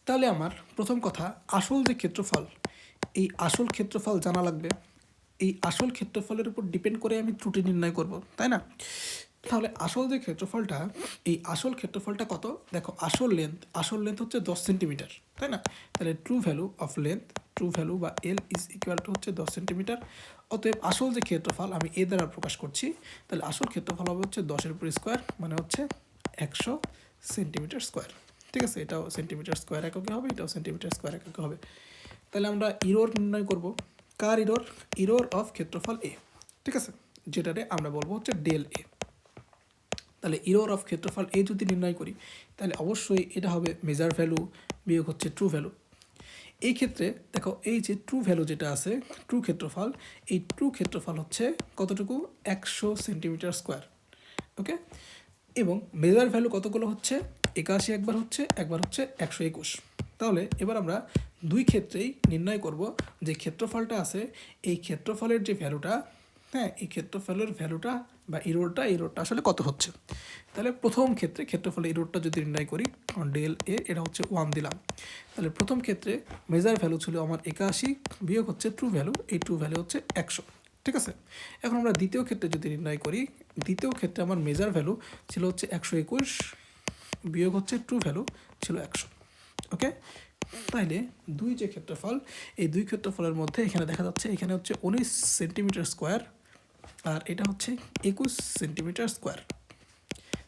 তাহলে আমার প্রথম কথা, আসল যে ক্ষেত্রফল, এই আসল ক্ষেত্রফল জানা লাগবে। এই আসল ক্ষেত্রফলের উপর ডিপেন্ড করে আমি ত্রুটি নির্ণয় করব, তাই না? তাহলে আসল যে ক্ষেত্রফলটা, এই আসল ক্ষেত্রফলটা কত? দেখো, আসল লেন্থ হচ্ছে 10 সেন্টিমিটার, তাই না? তাহলে true value of length, true value বা এল ইজ ইকুয়াল টু হচ্ছে 10 সেন্টিমিটার। অতএব আসল যে ক্ষেত্রফল আমি এ দ্বারা প্রকাশ করছি, তাহলে আসল ক্ষেত্রফল হবে হচ্ছে 10 এর উপর স্কোয়ার, মানে হচ্ছে 100 সেন্টিমিটার স্কোয়ার। ঠিক আছে, এটাও সেন্টিমিটার স্কোয়ার এককে হবে, এটাও সেন্টিমিটার স্কোয়ার এককে হবে। তাহলে আমরা ইরোর নির্ণয় করব। কার ইরোর? ইরোর অফ ক্ষেত্রফল এ, ঠিক আছে, যেটারে আমরা বলবো হচ্ছে ডেল এ। তাহলে ইরোর অফ ক্ষেত্রফল এ যদি নির্ণয় করি, তাহলে অবশ্যই এটা হবে মেজার ভ্যালু বিয়োগ হচ্ছে ট্রু ভ্যালু। এই ক্ষেত্রে দেখো, এই যে ট্রু ভ্যালু যেটা আছে, ট্রু ক্ষেত্রফল, এই ট্রু ক্ষেত্রফল হচ্ছে কতটুকু? 100 সেন্টিমিটার স্কোয়ার। ওকে, এবং মেজার ভ্যালু কতগুলো হচ্ছে? 81 একবার হচ্ছে 121। তাহলে এবার আমরা দুই ক্ষেত্রেই নির্ণয় করব যে ক্ষেত্রফলটা আছে, এই ক্ষেত্রফলের যে ভ্যালুটা, হ্যাঁ, এই ক্ষেত্রফলের ভ্যালুটা বা ইরোরটা আসলে কত হচ্ছে। তাহলে প্রথম ক্ষেত্রে ক্ষেত্রফলের ইরোরটা যদি নির্ণয় করি, ডেল এ, এটা হচ্ছে 1 দিলাম। তাহলে প্রথম ক্ষেত্রে মেজার ভ্যালু ছিল আমার 81 বিয়োগ হচ্ছে ট্রু ভ্যালু, এই ট্রু ভ্যালু হচ্ছে 100। ঠিক আছে, এখন আমরা দ্বিতীয় ক্ষেত্রে যদি নির্ণয় করি, দ্বিতীয় ক্ষেত্রে আমার মেজার ভ্যালু ছিল হচ্ছে 121 বিয়োগ হচ্ছে ট্রু ভ্যালু ছিল 100। ওকে, তাইলে দুই যে ক্ষেত্রফল, এই দুই ক্ষেত্রফলের মধ্যে এখানে দেখা যাচ্ছে এখানে হচ্ছে 19 সেন্টিমিটার স্কোয়ার, আর এটা হচ্ছে 21 সেন্টিমিটার স্কোয়ার।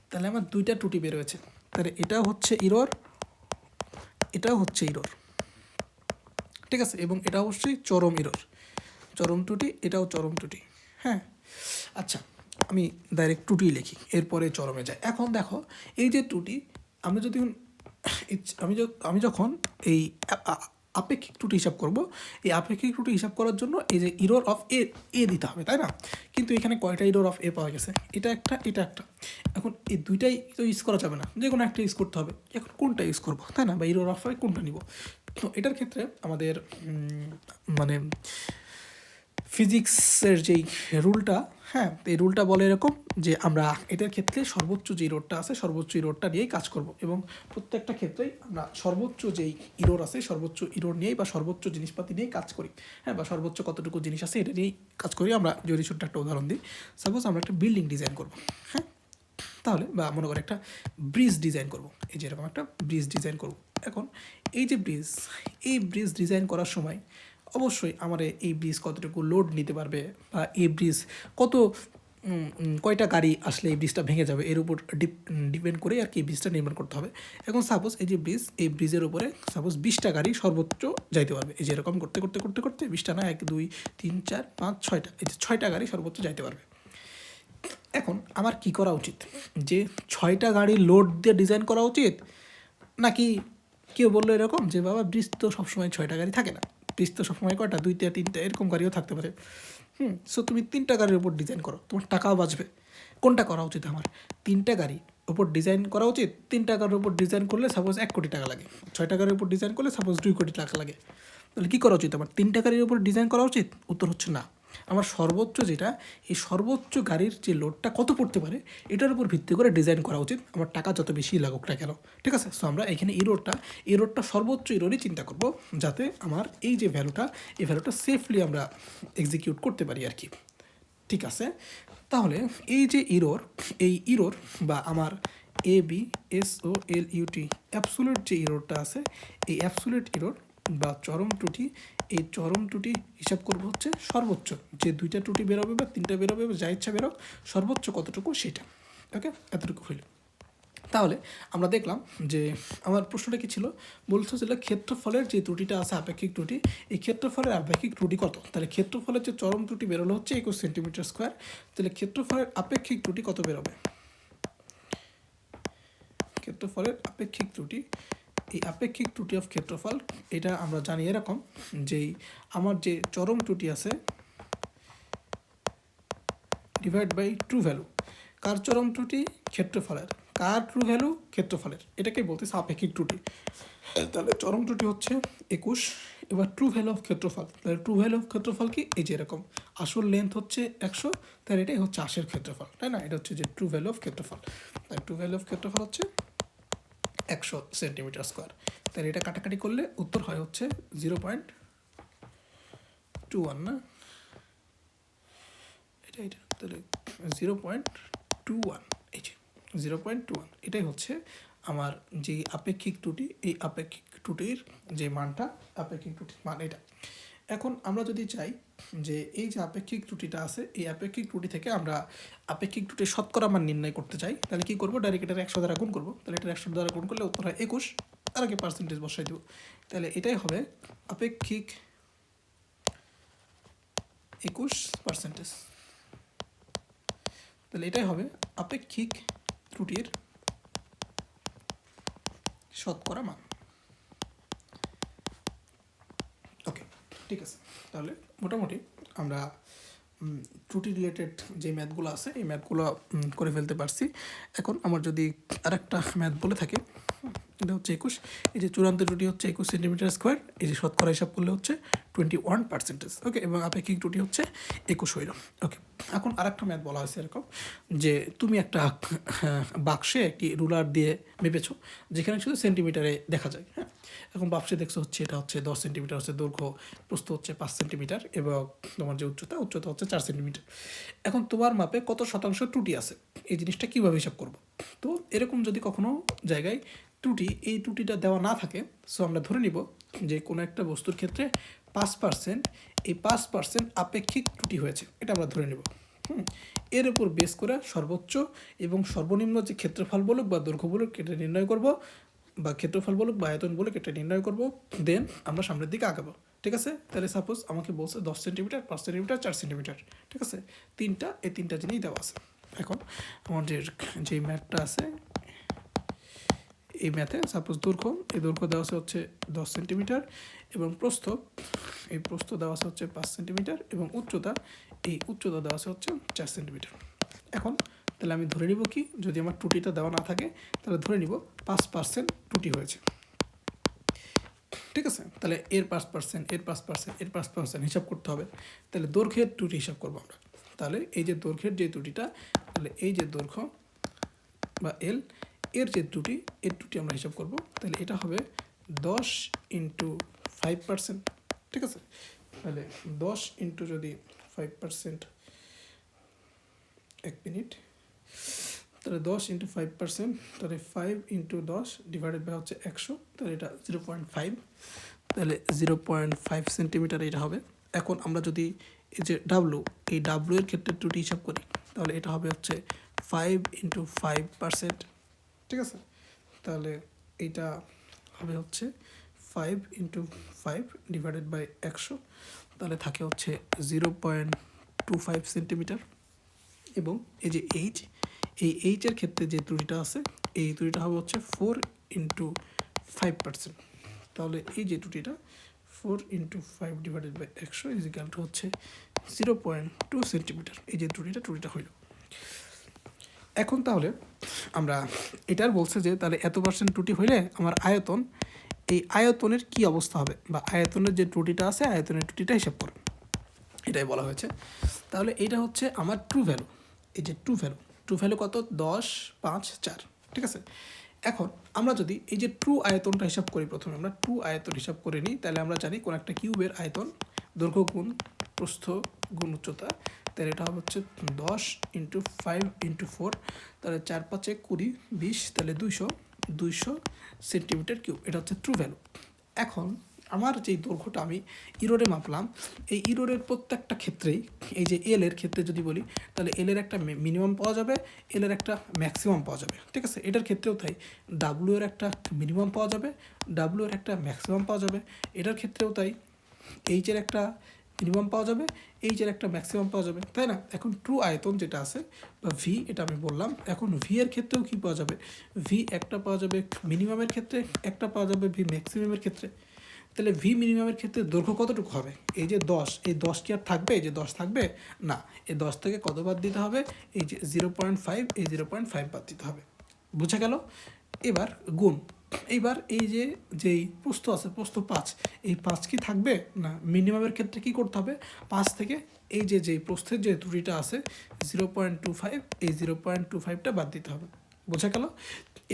তাহলে আমার দুইটা ত্রুটি বের হয়েছে। তাহলে এটাও হচ্ছে ইরোর, এটাও হচ্ছে ইরোর, ঠিক আছে, এবং এটা অবশ্যই চরম ইরোর, চরম ত্রুটি, এটাও চরম ত্রুটি। হ্যাঁ, আচ্ছা, আমি ডাইরেক্ট ত্রুটি লিখি, এরপরে চরমে যাই। এখন দেখো, এই যে ত্রুটি, আমরা যদি আমি যখন এই আপেক্ষিক ত্রুটি হিসাব করব, এই আপেক্ষিক ত্রুটি হিসাব করার জন্য এই যে ইরোর অফ এ দিতে হবে, তাই না? কিন্তু এখানে কয়টা ইরোর অফ এ পাওয়া গেছে? এটা একটা, এটা একটা। এখন এই দুইটাই তো ইউজ করা যাবে না, যে কোনো একটা ইউজ করতে হবে। এখন কোনটা ইউজ করবো, তাই না? বা ইরোর অফ কোনটা নিব? তো এটার ক্ষেত্রে আমাদের মানে ফিজিক্সের যেই রুলটা, হ্যাঁ, এই রুলটা বলে এরকম যে আমরা এটার ক্ষেত্রে সর্বোচ্চ যে ইরোরটা আছে, সর্বোচ্চ ইরোরটা নিয়েই কাজ করব, এবং প্রত্যেকটা ক্ষেত্রেই আমরা সর্বোচ্চ যেই ইরোর আছে, সর্বোচ্চ ইরোর নিয়েই বা সর্বোচ্চ জিনিসপাতি নিয়েই কাজ করি, হ্যাঁ, বা সর্বোচ্চ কতটুকু জিনিস আছে এটা নিয়েই কাজ করি। আমরা যদি ছোট্ট একটা উদাহরণ দিই, সাপোজ আমরা একটা বিল্ডিং ডিজাইন করব, হ্যাঁ, তাহলে বা মনে করে একটা ব্রিজ ডিজাইন করব, এই যে এরকম একটা ব্রিজ ডিজাইন করব। এখন এই যে ব্রিজ, এই ব্রিজ ডিজাইন করার সময় অবশ্যই আমার এই ব্রিজ কতটুকু লোড নিতে পারবে, বা এই ব্রিজ কয়টা গাড়ি আসলে এই ব্রিজটা ভেঙে যাবে, এর উপর ডিপেন্ড করে আর কি ব্রিজটা নির্মাণ করতে হবে। এখন সাপোজ এই যে ব্রিজ, এই ব্রিজের উপরে সাপোজ 20টা গাড়ি সর্বোচ্চ যাইতে পারবে, এই যে এরকম করতে করতে করতে করতে 20টা না, 1 2 3 4 5 6টা, এই যে 6টা গাড়ি সর্বোচ্চ যাইতে পারবে। এখন আমার কি করা উচিত? যে 6টা গাড়ি লোড দিয়ে ডিজাইন করা উচিত, নাকি কেউ বললো এরকম যে বাবা ব্রিজ তো সবসময় 6টা গাড়ি থাকে না, ব্রিজ তো সবসময় কয়টা, 2টা 3টা এরকম গাড়িও থাকতে পারে। সো তুমি 3টা গাড়ির উপর ডিজাইন করো, তোমার টাকাও বাঁচবে। কোনটা করা উচিত আমার? 3টা গাড়ি উপর ডিজাইন করা উচিত। 3টা গাড়ির উপর ডিজাইন করলে সাপোজ 1 কোটি টাকা লাগে, 6টা গাড়ির উপর ডিজাইন করলে সাপোজ 2 কোটি টাকা লাগে। তাহলে কী করা উচিত আমার? 3টা গাড়ির উপর ডিজাইন করা উচিত? উত্তর হচ্ছে না। আমার সর্বোচ্চ যেটা, এই সর্বোচ্চ গাড়ির যে লোডটা কত পড়তে পারে এটার উপর ভিত্তি করে ডিজাইন করা উচিত, আমার টাকা যত বেশি লাগুক না কেন। ঠিক আছে, সো আমরা এখানে ইরোরটা সর্বোচ্চ ইরোরই চিন্তা করব, যাতে আমার এই যে ভ্যালুটা, এই ভ্যালুটা সেফলি আমরা এক্সিকিউট করতে পারি আর কি। ঠিক আছে, তাহলে এই যে ইরোর, এই ইরোর বা আমার ABSOLUT অ্যাবসোলিউট যে ইরোরটা আছে, এই অ্যাবসোলিউট ইরোর বা চরম ত্রুটি, এই চরম ত্রুটি হিসাব করবো হচ্ছে সর্বোচ্চ যে 2টা ত্রুটি বেরোবে বা 3টা বেরোবে বা যা ইচ্ছা বেরোক, সর্বোচ্চ কতটুকু সেটা। ওকে, এতটুকু হইল। তাহলে আমরা দেখলাম যে আমার প্রশ্নটা কী ছিল, বলতেছিল ক্ষেত্রফলের যে ত্রুটিটা আছে আপেক্ষিক ত্রুটি, এই ক্ষেত্রফলের আপেক্ষিক ত্রুটি কত। তাহলে ক্ষেত্রফলের যে চরম ত্রুটি বেরোলো হচ্ছে 21 সেন্টিমিটার স্কোয়ার। তাহলে ক্ষেত্রফলের আপেক্ষিক ত্রুটি কত বেরোবে? ক্ষেত্রফলের আপেক্ষিক ত্রুটি, এই আপেক্ষিক ত্রুটি অফ ক্ষেত্রফল, এটা আমরা জানি এরকম যেই আমার যে চরম ত্রুটি আছে ডিভাইড বাই ট্রু ভ্যালু। কার চরম ত্রুটি? ক্ষেত্রফলের। কার ট্রু ভ্যালু? ক্ষেত্রফলের। এটাকেই বলতেছে আপেক্ষিক ত্রুটি। তাহলে চরম ত্রুটি হচ্ছে 21। এবার ট্রু ভ্যালু অফ ক্ষেত্রফল, তাহলে ট্রু ভ্যালু অফ ক্ষেত্রফল কি? এই যে এরকম আসল লেন্থ হচ্ছে 100, তাহলে এটাই হচ্ছে আশের ক্ষেত্রফল, তাই না? এটা হচ্ছে যে ট্রু ভ্যালু অফ ক্ষেত্রফল। তাই ট্রু ভ্যালু অফ ক্ষেত্রফল হচ্ছে 100 সেন্টিমিটার স্কোয়ার। তাহলে এটা কাটাকাটি করলে উত্তর হয় হচ্ছে 0.21 না, এটা তাহলে 0.21, এই যে 0.21, এটাই হচ্ছে আমার যে আপেক্ষিক ত্রুটি, এই আপেক্ষিক ত্রুটির যে মানটা, আপেক্ষিক ত্রুটির মান এটা। এখন আমরা যদি চাই যে এই যে আপেক্ষিক ত্রুটিটা আছে, এই আপেক্ষিক ত্রুটি থেকে আমরা আপেক্ষিক ত্রুটির শতকরা মান নির্ণয় করতে চাই, তাহলে কী করবো? ডাইরেক্ট এটার 100 দ্বারা গুণ করবো। তাহলে এটার 100 দ্বারা গুণ করলে উত্তর হয় 21, আর আগে পার্সেন্টেজ বসাই দেবো। তাহলে এটাই হবে আপেক্ষিক 21%। তাহলে এটাই হবে আপেক্ষিক ত্রুটির শতকরা মান। ওকে, ঠিক আছে। তাহলে মোটামুটি আমরা ত্রুটি রিলেটেড যে ম্যাথগুলো আছে এই ম্যাথগুলো করে ফেলতে পারছি। এখন আমার যদি আরেকটা ম্যাথ বলে থাকে, এটা হচ্ছে 21, এই যে চূড়ান্ত ত্রুটি হচ্ছে 21 সেন্টিমিটার স্কোয়ার, এই যে শতকরা হিসাব করলে হচ্ছে 21%। ওকে, এবং আপেক্ষিক ত্রুটি হচ্ছে 21 হইল। ওকে, এখন আরেকটা ম্যাথ বলা হয়েছে এরকম যে তুমি একটা বাক্সে একটি রুলার দিয়ে মেপেছো, যেখানে শুধু সেন্টিমিটারে দেখা যায়। হ্যাঁ, এখন বাক্সে দেখছো হচ্ছে এটা হচ্ছে 10 সেন্টিমিটার হচ্ছে দৈর্ঘ্য, প্রস্থ হচ্ছে 5 সেন্টিমিটার এবং তোমার যে উচ্চতা হচ্ছে 4 সেন্টিমিটার। এখন তোমার মাপে কত শতাংশ ত্রুটি আছে, এই জিনিসটা কীভাবে হিসাব করবো? তো এরকম যদি কখনো জায়গায় ত্রুটি, এই ত্রুটিটা দেওয়া না থাকে, সো আমরা ধরে নিব যে কোনো একটা বস্তুর ক্ষেত্রে 5%, এই 5% আপেক্ষিক ত্রুটি হয়েছে, এটা আমরা ধরে নেব। এর উপর বেস করে সর্বোচ্চ এবং সর্বনিম্ন যে ক্ষেত্রফল বলুক বা দৈর্ঘ্য বলুক এটা নির্ণয় করব, বা ক্ষেত্রফল বলুক বা আয়তন বলুক এটা নির্ণয় করব, দেন আমরা সামনের দিকে আগাবো। ঠিক আছে? তাহলে সাপোজ আমাকে বলছে 10 সেন্টিমিটার, 5 সেন্টিমিটার, 4 সেন্টিমিটার। ঠিক আছে, এই তিনটা জিনিস দেওয়া আছে। এখন আমাদের যে ম্যাথটা আছে, এই ম্যাথে সাপোজ দৈর্ঘ্য, এই দৈর্ঘ্য দেওয়া আছে হচ্ছে 10 সেন্টিমিটার এবং প্রস্থ, এই প্রস্থ দেওয়া আছে হচ্ছে 5 সেন্টিমিটার এবং উচ্চতা, এই উচ্চতা দেওয়া আছে হচ্ছে 4 সেন্টিমিটার। এখন তাহলে আমি ধরে নিব কি, যদি আমার ত্রুটিটা দেওয়া না থাকে তাহলে ধরে নিব 5% ত্রুটি হয়েছে। ঠিক আছে, তাহলে এর 5%, এর 5%, এর 5% হিসাব করতে হবে। তাহলে দৈর্ঘ্যের ত্রুটি হিসাব করবো আমরা। তাহলে এই যে দৈর্ঘ্যের যে ত্রুটিটা, তাহলে এই যে দৈর্ঘ্য বা এল, এর যে ত্রুটি, এর ত্রুটি আমরা হিসাব করব। তাহলে এটা হবে 10 ইন্টু 5%। ঠিক আছে, তাহলে 10 ইন্টু যদি 5%, 1 মিনিট, তাহলে 10 ইন্টু 5%, তাহলে 5 ইন্টু 10 ডিভাইডেড বাই হচ্ছে 100, তাহলে এটা 0.5, তাহলে 0.5 সেন্টিমিটার এটা হবে। এখন আমরা যদি এই যে ডাব্লু, এই ডাব্লু এর ক্ষেত্রে ত্রুটি হিসাব করি, তাহলে এটা হবে হচ্ছে 5 ইন্টু 5%। ঠিক আছে, তাহলে এইটা হবে হচ্ছে 5 ইন্টু 5 ডিভাইডেড বাই 100, তাহলে থাকে হচ্ছে 0.25 সেন্টিমিটার। এবং এই যে এইচ, এই এইচের ক্ষেত্রে যে ত্রুটিটা আছে, এই ত্রুটিটা হবে হচ্ছে 4 ইন্টু 5%। তাহলে এই যে ত্রুটিটা 4 into 5 divided by 100 is equal to হচ্ছে 0.2 সেন্টিমিটার। এই যে ত্রুটিটা হইল। এখন তাহলে আমরা এটার বলছে যে তাহলে এত % ত্রুটি হইলে আমার আয়তন, এই আয়তনের কি অবস্থা হবে, বা আয়তনের যে ত্রুটিটা আছে আয়তনের ত্রুটিটা হিসাব করো, এটাই বলা হয়েছে। তাহলে এটা হচ্ছে আমার ট্রু ভ্যালু। এই যে ট্রু ভ্যালু কত? 10, 5, 4। ঠিক আছে, এখন আমরা যদি এই যে ট্রু আয়তনটা হিসাব করি, প্রথমে আমরা ট্রু আয়তন হিসাব করে নিই। তাহলে আমরা জানি কোন একটা কিউবের আয়তন দৈর্ঘ্য গুণ প্রস্থ গুণ উচ্চতা, তাহলে এটা হবে হচ্ছে 10 ইন্টু 5 ইন্টু 4, তাহলে 4 5 20 20, তাহলে 200 সেন্টিমিটার কিউব। এটা হচ্ছে ট্রু ভ্যালু। এখন আমার যেই দৈর্ঘ্যটা আমি ইরোরে মাপলাম, এই ইরোরের প্রত্যেকটা ক্ষেত্রেই এই যে এল এর ক্ষেত্রে যদি বলি, তাহলে এল এর একটা মিনিমাম পাওয়া যাবে, এল এর একটা ম্যাক্সিমাম পাওয়া যাবে, ঠিক আছে। এটার ক্ষেত্রেও তাই, ডাব্লু এর একটা মিনিমাম পাওয়া যাবে, ডাব্লু এর একটা ম্যাক্সিমাম পাওয়া যাবে, এটার ক্ষেত্রেও তাই, এইচ এর একটা মিনিমাম পাওয়া যাবে, এইচ এর একটা ম্যাক্সিমাম পাওয়া যাবে, তাই না। এখন ট্রু আয়তন যেটা আছে বা ভি, এটা আমি বললাম। এখন ভি এর ক্ষেত্রেও কী পাওয়া যাবে, ভি একটা পাওয়া যাবে মিনিমামের ক্ষেত্রে, একটা পাওয়া যাবে ভি ম্যাক্সিমামের ক্ষেত্রে। তাহলে ভি মিনিমামের ক্ষেত্রে দৈর্ঘ্য কতটুকু হবে, এই যে 10, এই 10 কি আর থাকবে, এই যে 10 থাকবে না, এই 10 থেকে কত বাদ দিতে হবে, এই যে 0.5, এই 0.5 বাদ দিতে হবে। বুঝা গেল। এবার গুণ, এইবার এই যে যেই প্রস্থ আছে, প্রস্থ 5, এই 5 কি থাকবে না, মিনিমামের ক্ষেত্রে কি করতে হবে, 5 থেকে এই যে যেই প্রস্থের যে ত্রুটিটা আছে 0.25, এই 0.25টা বাদ দিতে হবে। বোঝা গেল।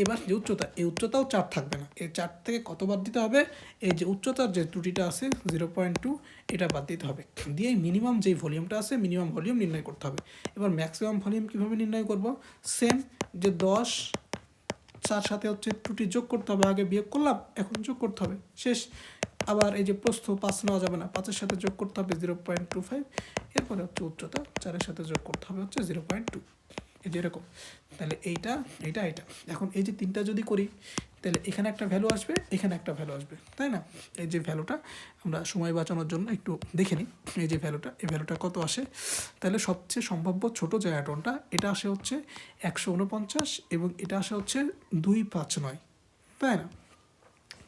এবার যে উচ্চতা, এই উচ্চতাও 4 থাকবে না, এই 4 থেকে কত বাদ দিতে হবে, এই যে উচ্চতার যে ত্রুটিটা আছে 0.2, এটা বাদ দিতে হবে, দিয়ে মিনিমাম যেই ভলিউমটা আছে মিনিমাম ভলিউম নির্ণয় করতে হবে। এবার ম্যাক্সিমাম ভলিউম কীভাবে নির্ণয় করব, সেম, যে 10 4 সাথে হচ্ছে ত্রুটি যোগ করতে হবে, আগে বিয়োগ করলাম, এখন যোগ করতে হবে, শেষ। আবার এই যে প্রস্থ 5 নেওয়া যাবে না, 5-এর সাথে যোগ করতে হবে 0.25, এরপরে হচ্ছে উচ্চতা 4-এর সাথে যোগ করতে হবে হচ্ছে 0.2, এই যে এরকম। তাহলে এইটা এইটা এটা, এখন এই যে তিনটা যদি করি, তাহলে এখানে একটা ভ্যালু আসবে, এখানে একটা ভ্যালু আসবে, তাই না। এই যে ভ্যালুটা আমরা সময় বাঁচানোর জন্য একটু দেখে নিই, এই যে ভ্যালুটা, এই ভ্যালুটা কত আসে, তাহলে সবচেয়ে সম্ভাব্য ছোট যে আয়তনটা, এটা আসে হচ্ছে 149, এবং এটা আসে হচ্ছে 259, তাই না।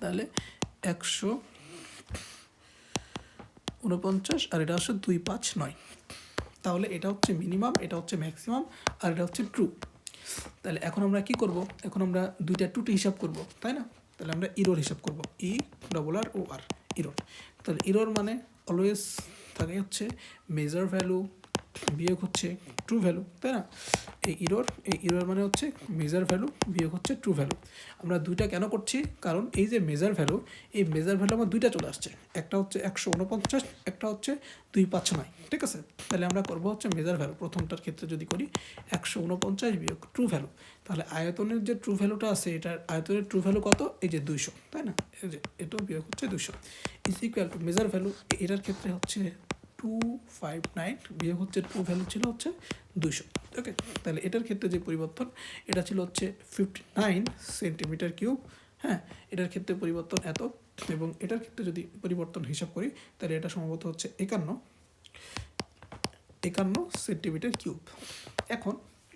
তাহলে 149 আর এটা আসে 259, তাহলে এটা হচ্ছে মিনিমাম, এটা হচ্ছে ম্যাক্সিমাম, আর এটা হচ্ছে ট্রু। তাহলে এখন আমরা কি করব, এখন আমরা দুইটা টুটি হিসাব করব, তাই না। তাহলে আমরা ইরোর হিসাব করব, ERROR, ইরোর। তাহলে ইরোর মানে অলওয়েজ থাকে হচ্ছে মেজার ভ্যালু বিয়োগ হচ্ছে ট্রু ভ্যালু, তাই না। এই ইরোর মানে হচ্ছে মেজার ভ্যালু বিয়োগ হচ্ছে ট্রু ভ্যালু। আমরা দুইটা কেন করছি, কারণ এই যে মেজার ভ্যালু, এই মেজার ভ্যালু আমার দুইটা চলে আসছে, একটা হচ্ছে 149, একটা হচ্ছে 259, ঠিক আছে। তাহলে আমরা করবো হচ্ছে মেজার ভ্যালু, প্রথমটার ক্ষেত্রে যদি করি 149 বিয়োগ ট্রু ভ্যালু, তাহলে আয়তনের যে ট্রু ভ্যালুটা আছে, এটার আয়তনের ট্রু ভ্যালু কত, এই যে 200, তাই না। এই যে এটাও বিয়োগ হচ্ছে 200 is equal to measure value, এটার ক্ষেত্রে হচ্ছে 259 বিয়োগ হচ্ছে ট্রু ভ্যালু ছিল হচ্ছে 200, ওকে। তাহলে এটার ক্ষেত্রে যে পরিবর্তন, এটা ছিল হচ্ছে 59 সেন্টিমিটার কিউব, হ্যাঁ, এটার ক্ষেত্রে পরিবর্তন এত, এবং এটার ক্ষেত্রে যদি পরিবর্তন হিসাব করি, তাহলে এটা সম্ভবত হচ্ছে 51 সেন্টিমিটার কিউব। এখন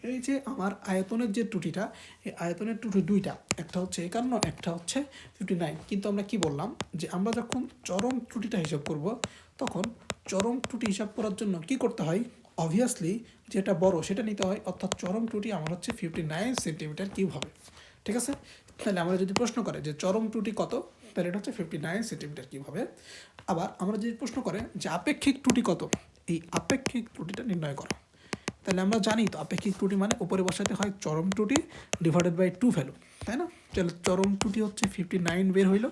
এই যে আমার আয়তনের যে ত্রুটিটা, এই আয়তনের ত্রুটি দুইটা, একটা হচ্ছে 51, একটা হচ্ছে 59, কিন্তু আমরা কি বললাম, যে আমরা যখন চরম ত্রুটিটা হিসাব করব, তখন চরম ত্রুটি হিসাব করার জন্য কি করতে হয়, অবভিয়াসলি যেটা বড় সেটা নিতে হয়, অর্থাৎ চরম ত্রুটি আমার হচ্ছে 59 সেন্টিমিটার কিউব হবে, ঠিক আছে। তাহলে আমরা যদি প্রশ্ন করে যে চরম ত্রুটি কত, তাহলে এটা হচ্ছে 59 সেন্টিমিটার কিউব হবে। আবার আমরা যদি প্রশ্ন করে যে আপেক্ষিক ত্রুটি কত, এই আপেক্ষিক ত্রুটিটা নির্ণয় করো, তাহলে আমরা জানি তো আপেক্ষিক ত্রুটি মানে উপরে বসাতে হয় চরম ত্রুটি ডিভাইডেড বাই ট্রু ভ্যালু, তাই না। তাহলে চরম ত্রুটি হচ্ছে 59 বের হইলো।